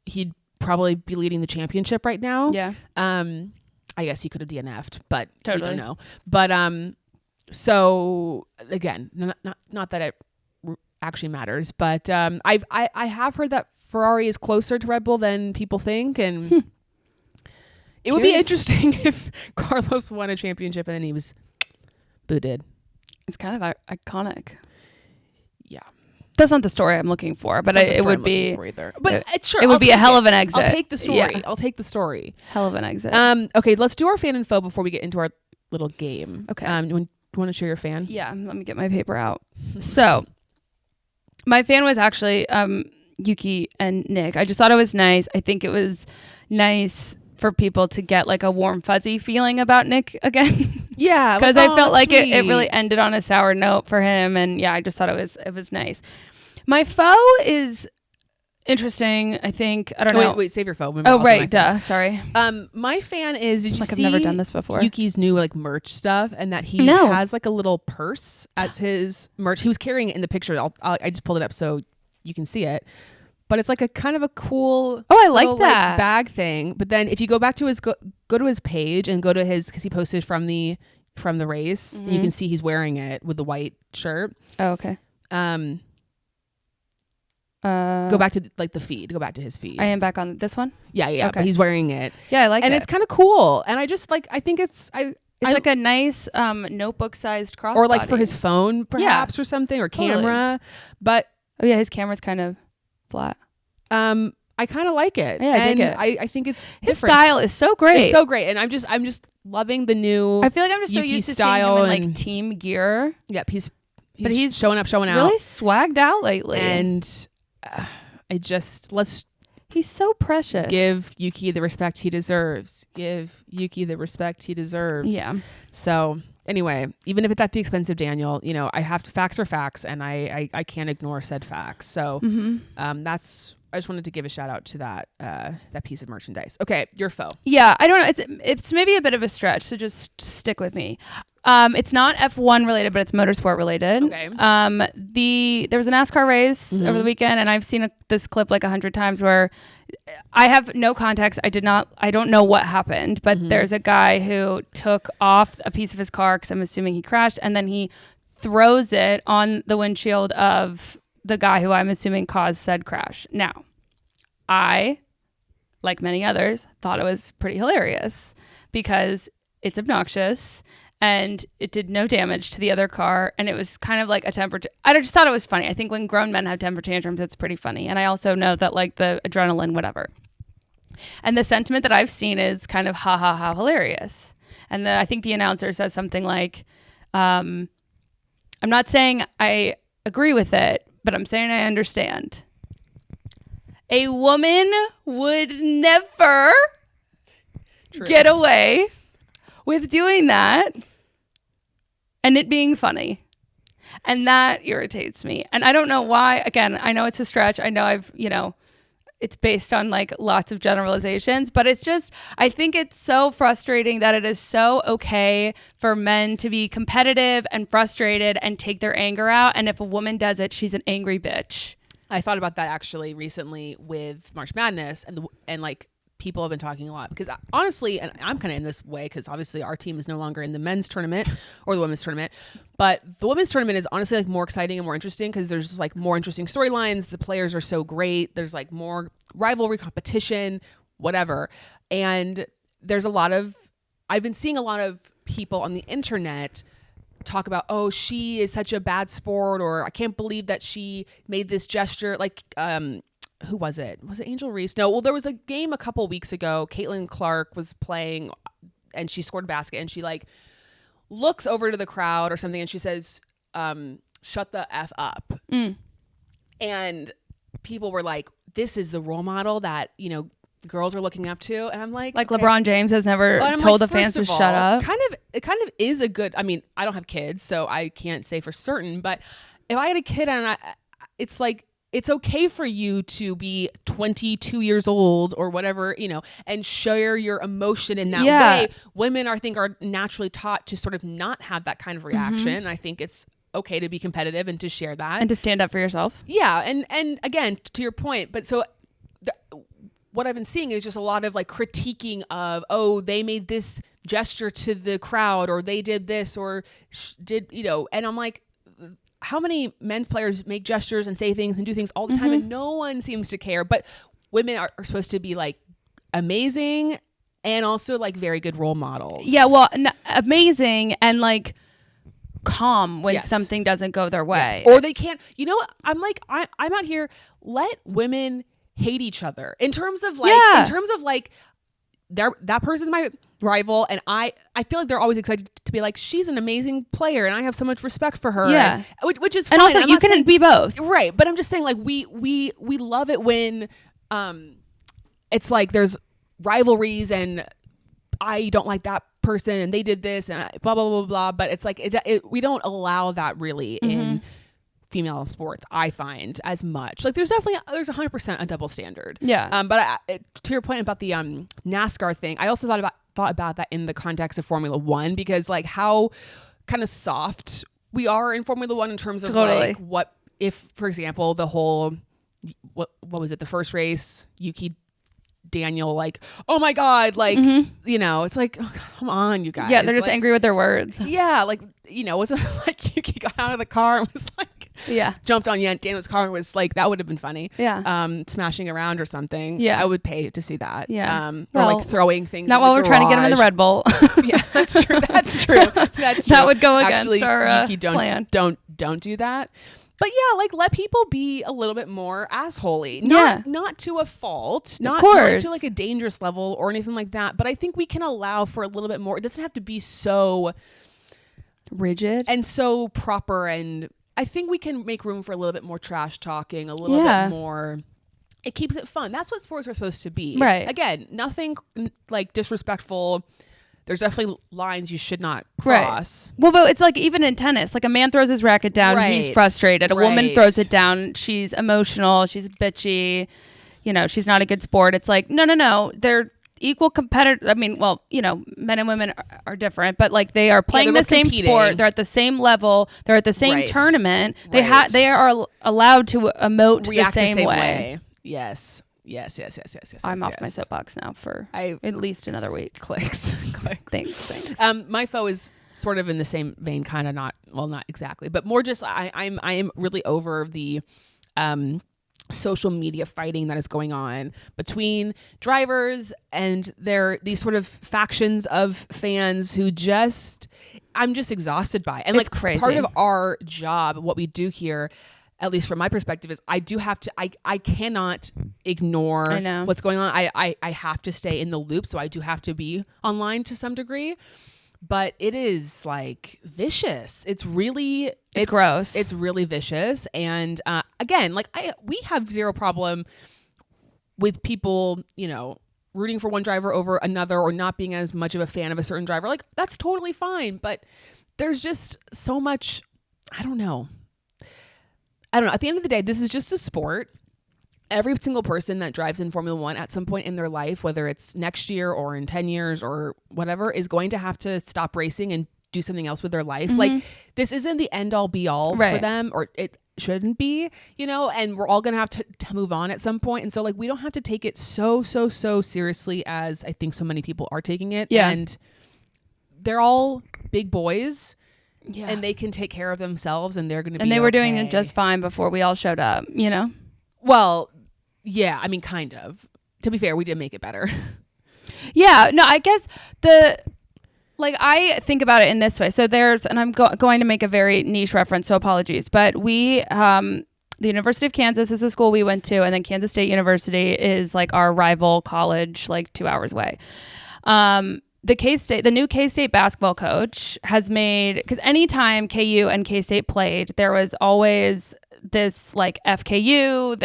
He'd probably be leading the championship right now. Yeah. I guess he could have DNF'd, but Totally. we don't know. But so again, not that it actually matters, but I have heard that Ferrari is closer to Red Bull than people think, and it would be interesting if Carlos won a championship and then he was booted. It's kind of iconic. Yeah. That's not the story I'm looking for, but it would be. But it would be a hell of an exit. I'll take the story. Yeah. I'll take the story. Hell of an exit. Okay, let's do our fan info before we get into our little game. Okay. You want to share your fan? Yeah. Let me get my paper out. So, my fan was actually Yuki and Nick. I just thought it was nice. I think it was nice for people to get like a warm fuzzy feeling about Nick again. Yeah, because I felt like it really ended on a sour note for him, and yeah, I just thought it was nice. My foe is interesting. I think I don't know. Wait, save your foe. Oh right, duh. Sorry. My fan is. Did you see? I've never done this before. Yuki's new like merch stuff, and that he has like a little purse as his merch. He was carrying it in the picture. I just pulled it up so you can see it. But it's like a kind of a cool. Oh, I like little, that like, bag thing. But then if you go back to his go to his page and go to his, because he posted from the race, and you can see he's wearing it with the white shirt. Oh, okay. Go back to like the feed. Go back to his feed. I am back on this one. Yeah. Okay. But he's wearing it. Yeah, I like it. And it's kind of cool. And I just like, I think it's like a nice notebook sized crossbody. Or like for his phone perhaps or something, or camera. But oh yeah, his camera's kind of flat. I kind of like it. Yeah, I dig it. I think it's his different. style is so great. It's so great, and I'm just loving the new. I feel like I'm just so Yuki used to style seeing him in like team gear. Yep, he's showing out. Really swagged out lately, and let's. He's so precious. Give Yuki the respect he deserves. Give Yuki the respect he deserves. Yeah. So anyway, even if it's at the expense of Daniel, I have to, facts are facts, and I can't ignore said facts. So that's. I just wanted to give a shout out to that piece of merchandise. Okay, your foe. Yeah, I don't know. It's maybe a bit of a stretch, so just stick with me. It's not F1 related, but it's motorsport related. Okay. There was a NASCAR race over the weekend, and I've seen this clip like 100 times where I have no context. I don't know what happened, but there's a guy who took off a piece of his car because I'm assuming he crashed, and then he throws it on the windshield of the guy who I'm assuming caused said crash. Now, I, like many others, thought it was pretty hilarious because it's obnoxious and it did no damage to the other car, and it was kind of like a temper. I just thought it was funny. I think when grown men have temper tantrums, it's pretty funny. And I also know that like the adrenaline, whatever. And the sentiment that I've seen is kind of ha ha ha hilarious. And I think the announcer says something like, I'm not saying I agree with it, but I'm saying I understand. A woman would never get away with doing that and it being funny. And that irritates me. And I don't know why. Again, I know it's a stretch. I know it's based on like lots of generalizations, but it's just, I think it's so frustrating that it is so okay for men to be competitive and frustrated and take their anger out. And if a woman does it, she's an angry bitch. I thought about that actually recently with March Madness, and like people have been talking a lot because honestly, and I'm kind of in this way because obviously our team is no longer in the men's tournament or the women's tournament, but the women's tournament is honestly like more exciting and more interesting because there's like more interesting storylines. The players are so great. There's like more rivalry, competition, whatever. And I've been seeing a lot of people on the internet talk about, oh, she is such a bad sport, or I can't believe that she made this gesture. Like, who was it? Was it Angel Reese? No, well, there was a game a couple weeks ago. Caitlin Clark was playing and she scored a basket and she like looks over to the crowd or something and she says, shut the F up. And people were like, this is the role model that, girls are looking up to. And I'm like okay. LeBron James has never told the fans to shut up. It kind of is a good, I mean, I don't have kids, so I can't say for certain, but if I had a kid and it's like, it's okay for you to be 22 years old or whatever, and share your emotion in that way. Women, I think, are naturally taught to sort of not have that kind of reaction. I think it's okay to be competitive and to share that. And to stand up for yourself. Yeah. And again, to your point, but so what I've been seeing is just a lot of like critiquing of, oh, they made this gesture to the crowd, or they did this, or did, you know, and I'm like, how many men's players make gestures and say things and do things all the time, and no one seems to care. But women are supposed to be like amazing and also like very good role models. Yeah, well, amazing and like calm when something doesn't go their way. Yes. Or they can't, you know, I'm like, I'm out here, let women hate each other in terms of like, that person's my rival, and I feel like they're always excited to be like, she's an amazing player and I have so much respect for her. Yeah. And, which is fine. And also you can be both. Right. But I'm just saying, like, we love it when it's like there's rivalries and I don't like that person and they did this and blah blah blah blah. But it's like we don't allow that really in female sports, I find, as much. Like there's 100% a double standard. Yeah. But to your point about the NASCAR thing, I also thought about that in the context of Formula One, because like how kind of soft we are in Formula One in terms of like what if, for example, the whole what was it, the first race, Yuki Daniel, like, oh my God, like, you know, it's like, oh, come on, you guys. Yeah, they're just like, angry with their words. Yeah, like, you know, wasn't like Yuki got out of the car and was like, jumped on Daniel's car and was like, that would have been funny. Yeah. Smashing around or something. Yeah. I would pay to see that. Yeah. Or like throwing things. Not while we're trying to get him in the Red Bull. Yeah, that's true. That's true. That's true. That would go against Actually, our Yuki, plan. Don't do that. But yeah, like let people be a little bit more assholey. Not to a fault, not to like a dangerous level or anything like that. But I think we can allow for a little bit more. It doesn't have to be so rigid and so proper. And I think we can make room for a little bit more trash talking, a little bit more. It keeps it fun. That's what sports are supposed to be. Right. Again, nothing like disrespectful. There's definitely lines you should not cross. Right. Well, but it's like even in tennis, like a man throws his racket down, he's frustrated. A woman throws it down, she's emotional, she's bitchy, you know, she's not a good sport. It's like, no. They're equal competitors. I mean, well, you know, men and women are different, but like they are playing the same sport. They're at the same level. They're at the same tournament. They are allowed to emote the same way. Yes. I'm off my soapbox now for at least another week. Clicks. Thanks. My foe is sort of in the same vein, kind of not exactly, but more just I am really over the social media fighting that is going on between drivers and these sort of factions of fans who I'm just exhausted by. And it's like crazy. Part of our job, what we do here, at least from my perspective, is I do have to, I cannot ignore what's going on. I have to stay in the loop. So I do have to be online to some degree, but it is like vicious. It's gross. It's really vicious. And again, like we have zero problem with people, you know, rooting for one driver over another or not being as much of a fan of a certain driver. Like that's totally fine. But there's just so much, I don't know. At the end of the day, this is just a sport. Every single person that drives in Formula One at some point in their life, whether it's next year or in 10 years or whatever, is going to have to stop racing and do something else with their life. Like this isn't the end all be all for them, or it shouldn't be, you know, and we're all going to have to move on at some point. And so like, we don't have to take it so seriously as I think so many people are taking it. Yeah. And they're all big boys. Yeah. And they can take care of themselves and they're going to be And they were doing it just fine before we all showed up, you know? Well, yeah, I mean, kind of. To be fair, we did make it better. Yeah, no, I guess I think about it in this way. So and I'm going to make a very niche reference, so apologies, but the University of Kansas is the school we went to, and then Kansas State is like our rival college, like 2 hours away. The new K-State basketball coach has made, because anytime KU and K-State played, there was always this like FKU.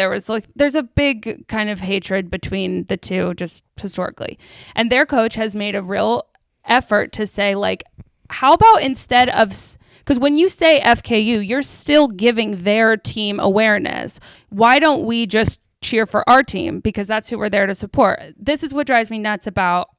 There's a big kind of hatred between the two just historically. And their coach has made a real effort to say like, how about instead of, because when you say FKU, you're still giving their team awareness. Why don't we just cheer for our team, because that's who we're there to support? This is what drives me nuts about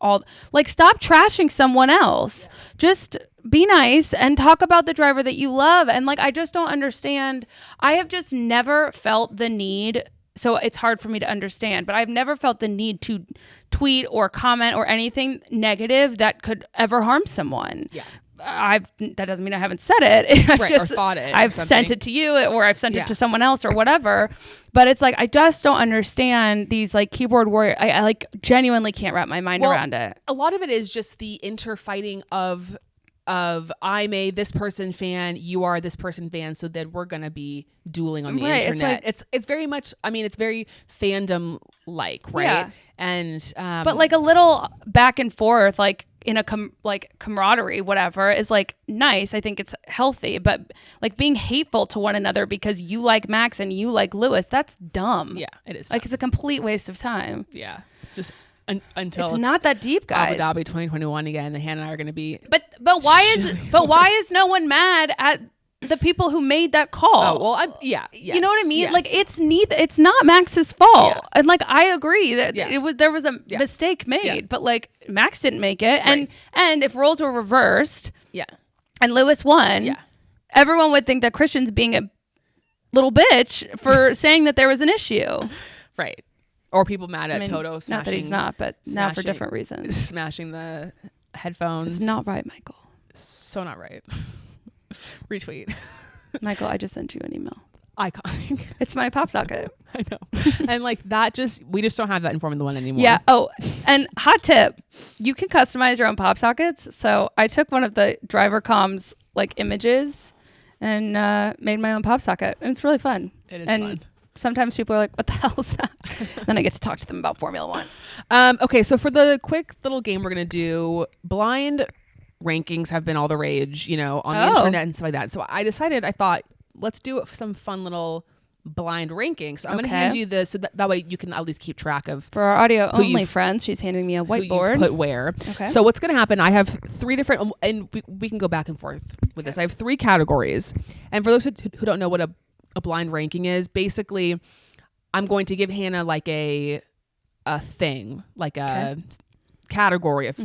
stop trashing someone else. Just be nice and talk about the driver that you love. And like, I just don't understand. I have just never felt the need so it's hard for me to understand. But I've never felt the need to tweet or comment or anything negative that could ever harm someone. Yeah. That doesn't mean I haven't said it. I've just or thought it. I've sent it to you, or I've sent it to someone else, or whatever. But it's like I just don't understand these like keyboard warrior. I like genuinely can't wrap my mind around it. A lot of it is just the interfighting of I'm a this person fan, you are this person fan, so then we're gonna be dueling on the internet. It's very much. I mean, it's very fandom like, right? Yeah. And but like a little back and forth, like in a camaraderie, whatever, is like nice. I think it's healthy. But like being hateful to one another because you like Max and you like Lewis, that's dumb. Yeah, it is. Like it's a complete waste of time. Yeah, just until it's not that deep, guys. Abu Dhabi 2021 again, and Hannah and I are going to be. But why is no one mad at the people who made that call? Oh well, yes, you know what I mean. Yes. Like it's not Max's fault, Yeah. and like I agree that there was a Yeah. mistake made, Yeah. but like Max didn't make it, Right. and if roles were reversed, Yeah, and Lewis won, everyone would think that Christian's being a little bitch for saying that there was an issue, right. Or people mad at Toto smashing. Not that he's not, but now for different reasons. Smashing the headphones. It's not right, Michael. So not right. Retweet. Michael, I just sent you an email. Iconic. It's my pop socket. I know. And like that we just don't have that in Formula One anymore. Yeah. Oh, and hot tip, you can customize your own pop sockets. So I took one of the driver comms like images and made my own pop socket. And it's really fun. It is fun. Sometimes people are like, what the hell is that? Then I get to talk to them about Formula One. Okay, so for the quick little game we're going to do, blind rankings have been all the rage, on the internet and stuff like that. So I thought, let's do some fun little blind rankings. So I'm going to hand you this so that way you can at least keep track of. For our audio only friends, she's handing me a whiteboard. Who you've put where. Okay. So what's going to happen, I have 3 different, and we can go back and forth with this. I have 3 categories. And for those who don't know what a blind ranking is, basically I'm going to give Hannah like a thing, like a category of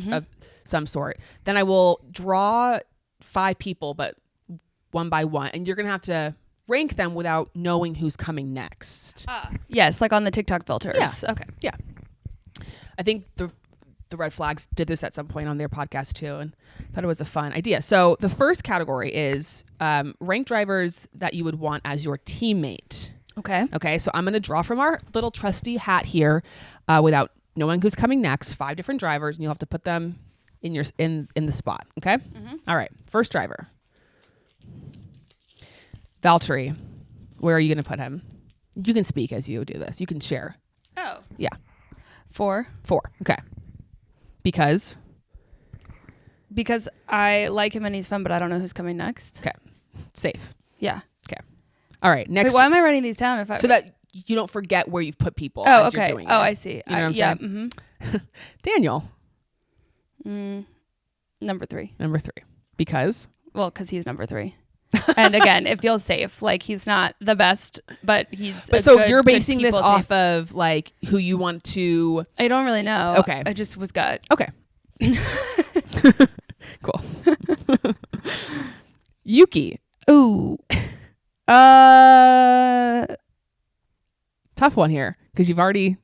some sort. Then I will draw 5 people, but one by one, and you're gonna have to rank them without knowing who's coming next. Yes, like on the TikTok filters. Yeah. Okay. Yeah. I think the Red Flags did this at some point on their podcast too, and thought it was a fun idea. So the first category is rank drivers that you would want as your teammate. Okay. So I'm going to draw from our little trusty hat here without knowing who's coming next. 5 different drivers, and you'll have to put them in the spot. Okay. Mm-hmm. All right. First driver, Valtteri. Where are you going to put him? You can speak as you do this. You can share. Oh. Yeah. 4. Okay. Because I like him and he's fun, but I don't know who's coming next. Okay. Safe. Yeah. Okay. All right. Next. Wait, why am I writing these down? So that you don't forget where you've put people. Oh, as okay. You're doing Oh, it. I see. You know what I'm saying? Mm-hmm. Daniel. Number 3. Number 3. Because? Well, because he's number 3. And again, it feels safe. Like he's not the best, but he's. But so you're basing this off of like who you want to. I don't really know. Okay. I just was gut. Okay. Cool. Yuki. Ooh. Tough one here because you've already.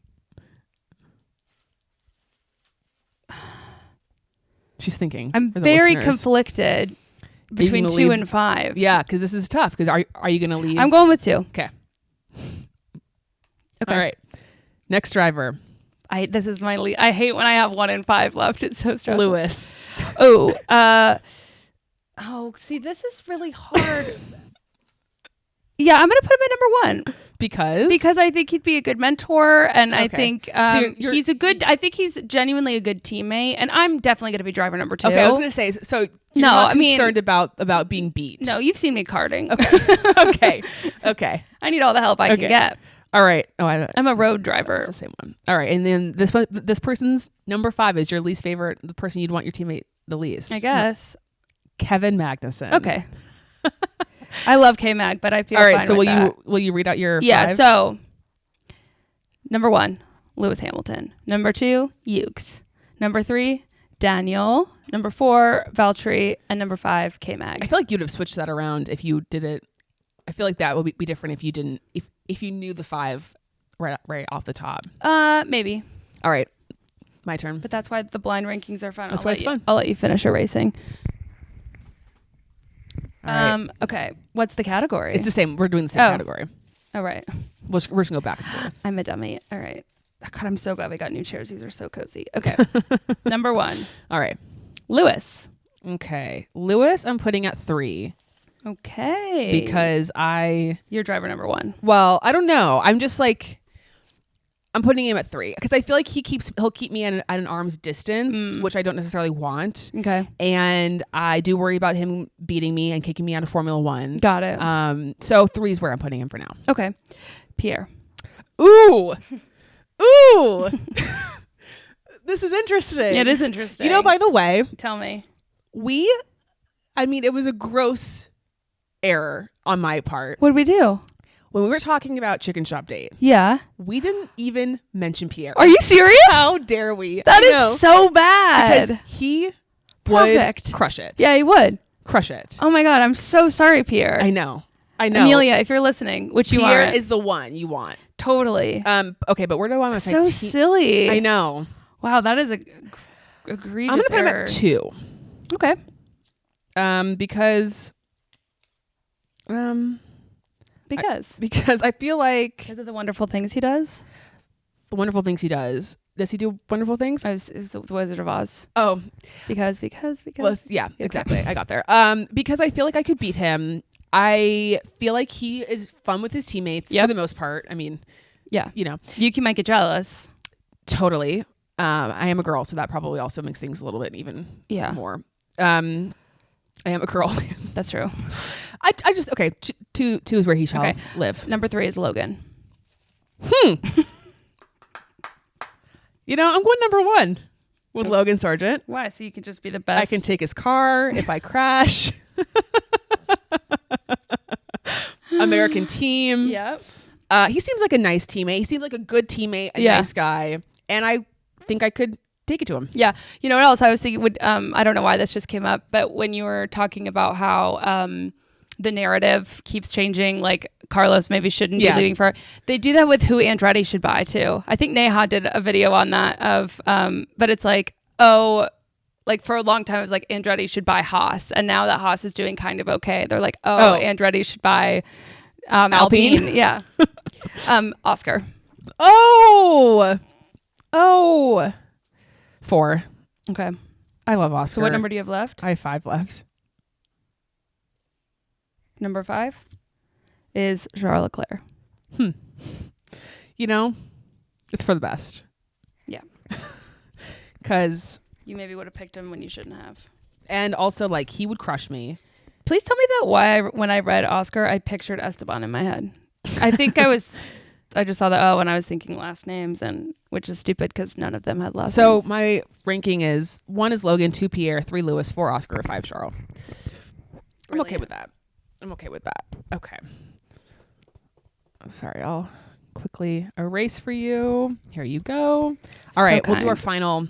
She's thinking. I'm very conflicted between 2 and 5. Yeah, because this is tough. Because are you going to leave? I'm going with 2. Okay. All right. Next driver. This is my lead. I hate when I have 1 and 5 left. It's so stressful. Lewis. See, this is really hard. Yeah, I'm gonna put him at number 1 because I think he'd be a good mentor, and I think he's a good. I think he's genuinely a good teammate, and I'm definitely gonna be driver number 2. Okay, I was gonna say so. You're not concerned about being beat. No, you've seen me karting. Okay. Okay. I need all the help I can get. All right. Oh, I'm a road driver. That's the same one. All right, and then this person's number 5 is your least favorite, the person you'd want your teammate the least. I guess. Kevin Magnussen. Okay. I love K-Mag, but I feel all right. Fine So with will you read out your 5? So number 1, Lewis Hamilton. Number 2, Yuki. Number 3, Daniel. Number 4, Valtteri, and number 5, K-Mag. I feel like you'd have switched that around if you did it. I feel like that would be different if you didn't. If you knew the 5 right off the top? Maybe. All right, my turn. But that's why the blind rankings are fun. That's why it's fun. I'll let you finish erasing. All right. Okay. What's the category? It's the same. We're doing the same category. Oh, right. We're just gonna go back and forth. I'm a dummy. All right. God, I'm so glad we got new chairs. These are so cozy. Okay. Number 1. All right. Lewis. Okay. Lewis, I'm putting at 3. Okay. Because You're driver number 1. Well, I don't know. I'm just like, I'm putting him at 3 because I feel like he'll keep me at an arm's distance, which I don't necessarily want. Okay. And I do worry about him beating me and kicking me out of Formula 1. Got it. So 3 is where I'm putting him for now. Okay. Pierre. Ooh. This is interesting. Yeah, it is interesting. You know, by the way, tell me. It was a gross error on my part. What did we do? When we were talking about Chicken Shop Date, yeah, we didn't even mention Pierre. Are you serious? How dare we? That is so bad. Because he Perfect. would crush it. Yeah, he would. Crush it. Oh my God, I'm so sorry, Pierre. I know. Amelia, if you're listening, which you are. Pierre is the one you want. Totally. Okay, but where do I want to so silly. I know. Wow, that is a egregious I'm gonna put him error. at 2. Okay. Because I feel like because of the wonderful things he does. The wonderful things he does. Does he do wonderful things? It was the Wizard of Oz. Oh, because. Well, yeah, exactly. I got there. Because I feel like I could beat him. I feel like he is fun with his teammates for the most part. I mean, yeah, you know, Yuki might get jealous. Totally. I am a girl, so that probably also makes things a little bit even more. I am a girl. That's true. I just okay. 2 is where he shall live. Number 3 is Logan. You know, I'm going number 1 with Logan Sargent. Why? So you can just be the best. I can take his car if I crash. American team. Yep. He seems like a nice teammate. He seems like a good teammate, a nice guy, and I think I could take it to him. Yeah. You know what else I was thinking I don't know why this just came up, but when you were talking about how the narrative keeps changing, like Carlos maybe shouldn't be leaving for, they do that with who Andretti should buy too. I think Neha did a video on that of but it's like, like for a long time it was like Andretti should buy Haas, and now that Haas is doing kind of okay, they're like, Andretti should buy Alpine. Yeah. Oscar. 4. Okay. I love Oscar. So what number do you have left? I have 5 left. Number 5 is Charles Leclerc. You know, it's for the best. Yeah. Because you maybe would have picked him when you shouldn't have. And also, like, he would crush me. Please tell me that why when I read Oscar, I pictured Esteban in my head. I think I just saw the when I was thinking last names, and which is stupid because none of them had last names. So my ranking is 1 is Logan, 2 Pierre, 3 Lewis, 4 Oscar, 5 Charles. I'm okay with that. Okay. Sorry, I'll quickly erase for you. Here you go. All right, we'll do our final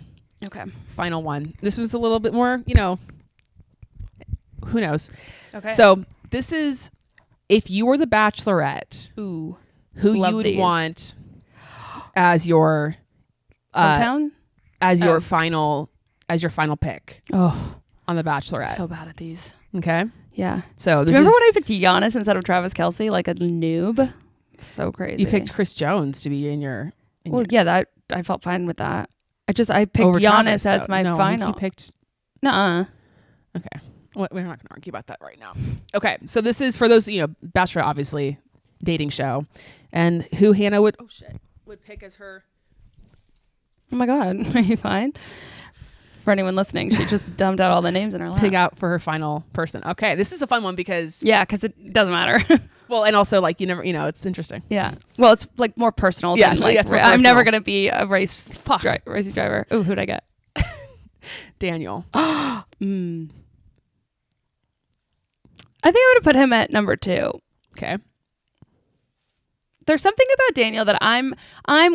one. This was a little bit more, you know, who knows? Okay. So this is if you were the Bachelorette, who you would want as your hometown, as your final pick. On the Bachelorette. I'm so bad at these. Okay. Yeah. So do you remember when I picked Giannis instead of Travis Kelce, like a noob? So crazy. You picked Chris Jones to be in your. That I felt fine with that. I picked Giannis as my final. You picked. Nuh-uh. Okay. Well, we're not going to argue about that right now. Okay. So this is for those, Bachelor, obviously, dating show, and who Hannah would pick as her. Oh my God. Are you fine? For anyone listening, she just dumped out all the names in her lap. Pick out for her final person. Okay. This is a fun one because. Yeah, because it doesn't matter. Well, and also like you never, it's interesting. Yeah. Well, it's like more personal. Yeah. Than, like, I'm never going to be a racing driver. Ooh, who'd I get? Daniel. I think I would have put him at number 2. Okay. There's something about Daniel that I'm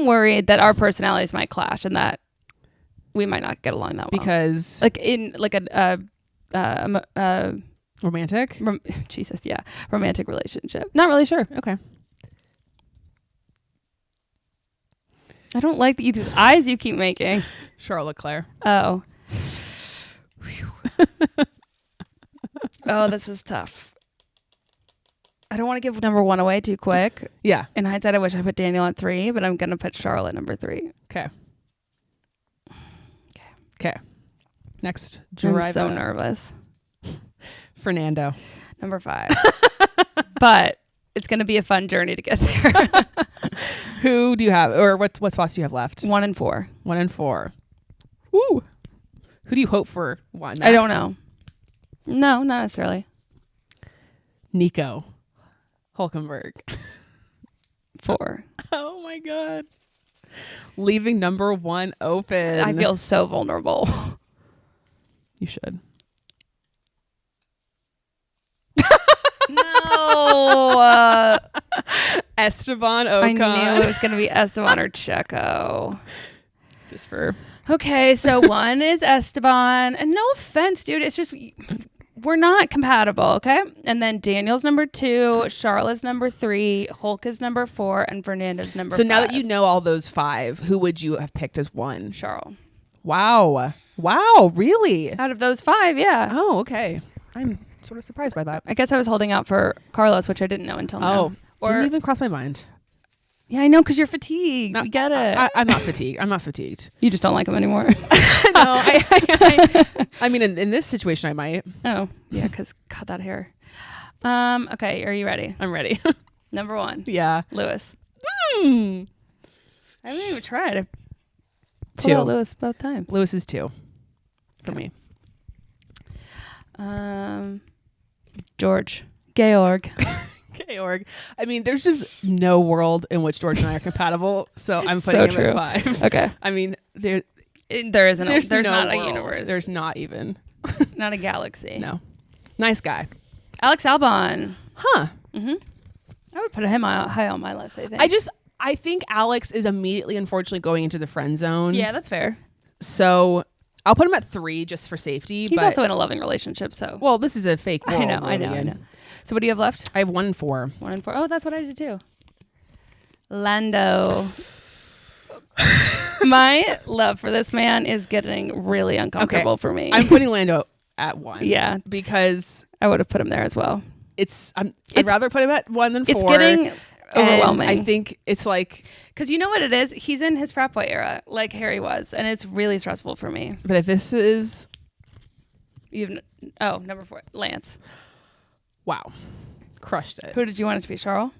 worried that our personalities might clash and that we might not get along that well. Because like in like a romantic? Romantic relationship. Not really sure. Okay. I don't like these eyes you keep making. Charles Leclerc. Oh. Oh, this is tough. I don't want to give number 1 away too quick. Yeah. In hindsight, I wish I put Daniel at 3, but I'm going to put Charlotte at number 3. Okay. Next driver. I'm so nervous. Fernando. Number 5. But it's going to be a fun journey to get there. Who do you have, or what spots do you have left? 1 and 4. 1 and 4. Woo. Who do you hope for one? I don't know. No, not necessarily. Nico Hülkenberg. 4. Oh my God. Leaving number 1 open. I feel so vulnerable. You should. No. Esteban Ocon. I knew it was going to be Esteban or Checo. Just for... Okay, so 1 is Esteban. And no offense, dude. It's just... We're not compatible, okay? And then Daniel's number 2, Charlotte's number 3, Hulk is number 4, and Fernando's number 5. So now that you know all those 5, who would you have picked as 1? Charles. Wow, really? Out of those 5, yeah. Oh, okay. I'm sort of surprised by that. I guess I was holding out for Carlos, which I didn't know until now. Oh, didn't even cross my mind. Yeah, I know, because you're fatigued. We get it. I'm not fatigued. You just don't like him anymore. No, I mean, in this situation, I might. Oh, yeah, because cut that hair. Okay, are you ready? I'm ready. Number 1. Yeah. Lewis. I I haven't even tried. 2. Lewis both times. Lewis is 2 for me. George. Georg. I mean, there's just no world in which George and I are compatible, so I'm putting him at 5. Okay. I mean, there isn't. There's no not world. a universe. There's not even. Not a galaxy. No. Nice guy. Alex Albon. Huh. Mm-hmm. I would put him high on my list, I think. I think Alex is immediately, unfortunately, going into the friend zone. Yeah, that's fair. So I'll put him at 3 just for safety. He's also in a loving relationship, so. Well, this is a fake world. I know. So what do you have left? I have 1 and 4. 1 and 4. Oh, that's what I did too. Lando. My love for this man is getting really uncomfortable for me. I'm putting Lando at 1. Yeah. Because I would have put him there as well. I'd rather put him at 1 than 4. It's getting overwhelming. I think it's like... Because you know what it is? He's in his frat boy era, like Harry was. And it's really stressful for me. But if this is... Number 4. Lance. Wow. Crushed it. Who did you want it to be? Charles?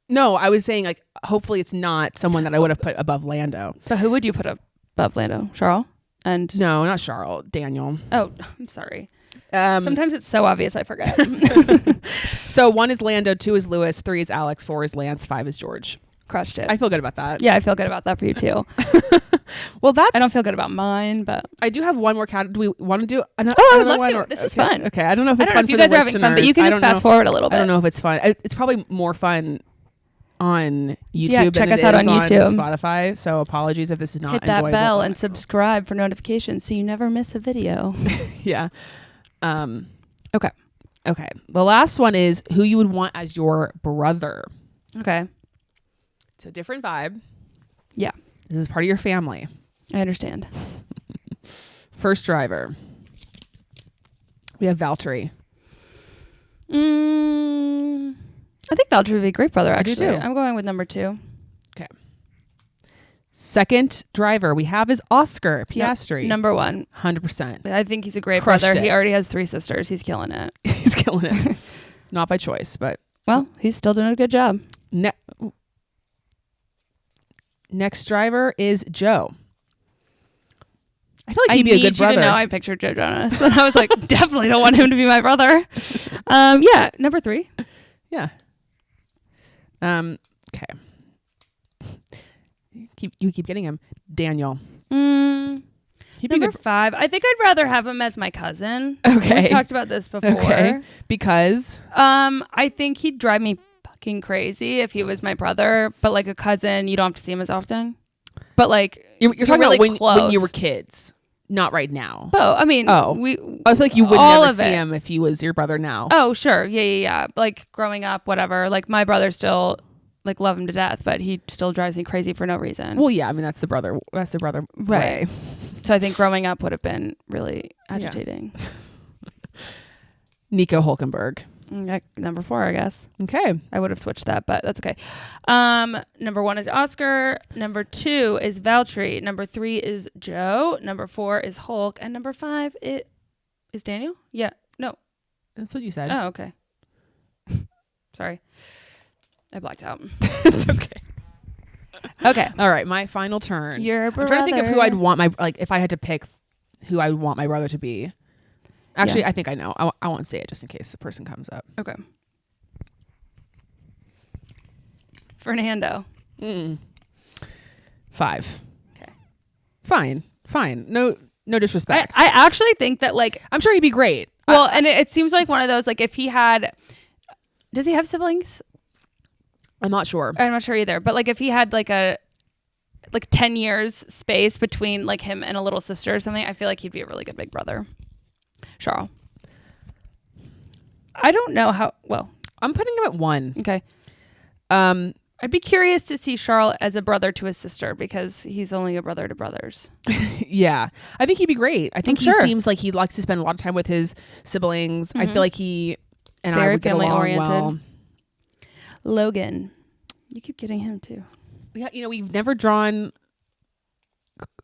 No, I was saying, like, hopefully it's not someone that I would have put above Lando. But who would you put above Lando? Charles? And no, not Charles. Daniel. Oh, I'm sorry. Sometimes it's so obvious I forget. So 1 is Lando, 2 is Lewis, 3 is Alex, 4 is Lance, 5 is George. Crushed it. I feel good about that. Yeah, I feel good about that for you too. Well, I don't feel good about mine, but I do have one more category. Do we want to do another? I would love to. This is fun. Okay, I don't know if it's fun for you the guys are having fun, but you can just fast forward a little bit. I don't know if it's fun. It's probably more fun on YouTube. Yeah, check us out on YouTube, Spotify. So apologies if this is not hit that enjoyable. bell and subscribe for notifications so you never miss a video. Yeah. Okay. The last one is who you would want as your brother. Okay. It's a different vibe. Yeah. This is part of your family. I understand. First driver. We have Valtteri. I think Valtteri would be a great brother, actually. I do too. I'm going with number 2. Okay. Second driver we have is Oscar Piastri. Number 1. 100%. I think he's a great Crushed brother. it. He already has 3 sisters. He's killing it. He's killing it. Not by choice, but... Well, he's still doing a good job. Next driver is Joe. I feel like he'd be a good brother. You to know I pictured Joe Jonas. And I was like, definitely don't want him to be my brother. Yeah, number 3. Yeah. Okay. You keep getting him. Daniel. He'd be number 5. I think I'd rather have him as my cousin. Okay. We talked about this before. Okay. Because? I think he'd drive me fucking crazy if he was my brother. But like a cousin, you don't have to see him as often. But like you're talking really about when you were kids, not right now. Oh, I mean, I feel like you would never see him if he was your brother now. Oh, sure, yeah. Like growing up, whatever. Like my brother still like love him to death, but he still drives me crazy for no reason. Well, yeah, I mean, that's the brother right way. So I think growing up would have been really agitating. Nico Hulkenberg. Number 4, I guess. Okay. I would have switched that, but that's okay. Number 1 is Oscar. Number 2 is Valtteri. Number 3 is Joe. Number 4 is Hulk. And number 5 is Daniel? Yeah. No. That's what you said. Oh, okay. Sorry. I blacked out. It's okay. Okay. All right. My final turn. Your brother. I'm trying to think of who I'd want if I had to pick who I would want my brother to be. Actually, I think I know. I won't say it just in case the person comes up. Okay. Fernando. 5. Okay. Fine. No disrespect. I actually think that like I'm sure he'd be great. Well, and it seems like one of those like if he had, does he have siblings? I'm not sure. I'm not sure either. But like if he had like 10 years space between like him and a little sister or something, I feel like he'd be a really good big brother. Charles. I don't know how well. I'm putting him at 1. Okay. I'd be curious to see Charles as a brother to his sister because he's only a brother to brothers. Yeah. I think he'd be great. I think he seems like he likes to spend a lot of time with his siblings. Mm-hmm. I feel like he and very I would get family along oriented. well. Logan. You keep getting him too. Yeah, we've never drawn.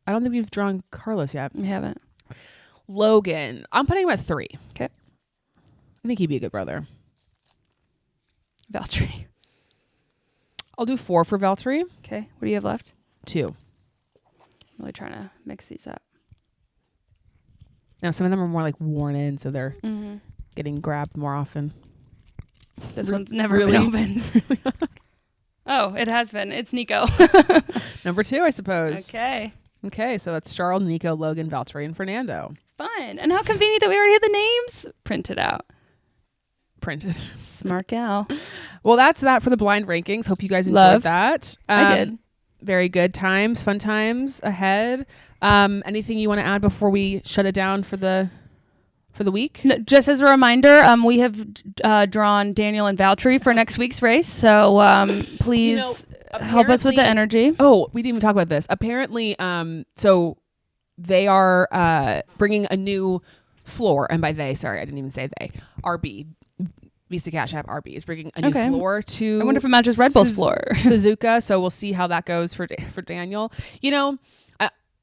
I don't think we've drawn Carlos yet. We haven't. Logan. I'm putting him at 3. Okay. I think he'd be a good brother. Valtteri. I'll do 4 for Valtteri. Okay. What do you have left? 2. I'm really trying to mix these up. Now, some of them are more like worn in, so they're getting grabbed more often. This one's never been opened. Oh, it has been. It's Nico. Number 2, I suppose. Okay, so that's Charles, Nico, Logan, Valtteri, and Fernando. Fun. And how convenient that we already had the names printed out. Smart gal. Well, that's that for the blind rankings. Hope you guys enjoyed that. I did. Very good times, fun times ahead. Anything you want to add before we shut it down for the week? No, just as a reminder, we have drawn Daniel and Valtteri for next week's race. So please help us with the energy. Oh, we didn't even talk about this. Apparently, so they are bringing a new floor, and by they, sorry, I didn't even say they. RB. Visa Cash App RB is bringing a new floor to. I wonder if it matches Red Bull's floor. Suzuka. So we'll see how that goes for Daniel.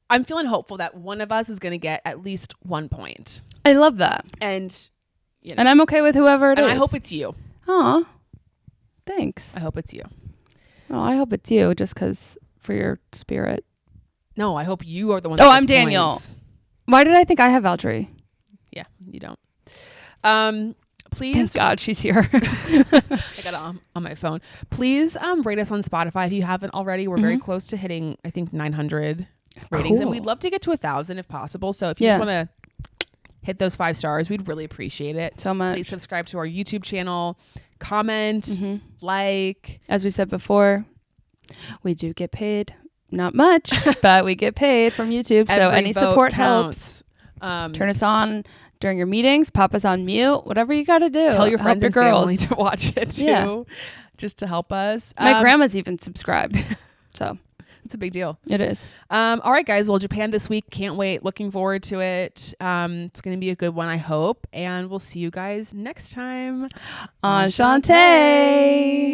I'm feeling hopeful that one of us is going to get at least 1 point. I love that. And and I'm okay with whoever it is. And I hope it's you. Aw. Thanks. I hope it's you. Oh, I hope it's you just because for your spirit. No, I hope you are the one. Oh, I'm Daniel. Points. Why did I think I have Valtteri? Yeah, you don't. Please. Thank God she's here. I got it on my phone. Please rate us on Spotify if you haven't already. We're very close to hitting, I think, 900 ratings. And we'd love to get to 1,000 if possible. So if you just want to hit those 5 stars, we'd really appreciate it. So much. Please subscribe to our YouTube channel. Comment. Like. As we said before, we do get paid. Not much, but we get paid from YouTube. So any support helps. Turn us on during your meetings, pop us on mute, whatever you got to do. Tell your friends and girls family to watch it too, just to help us. My grandma's even subscribed, so it's a big deal. It is. All right, guys. Well, Japan this week. Can't wait. Looking forward to it. It's going to be a good one, I hope. And we'll see you guys next time. Enchanté.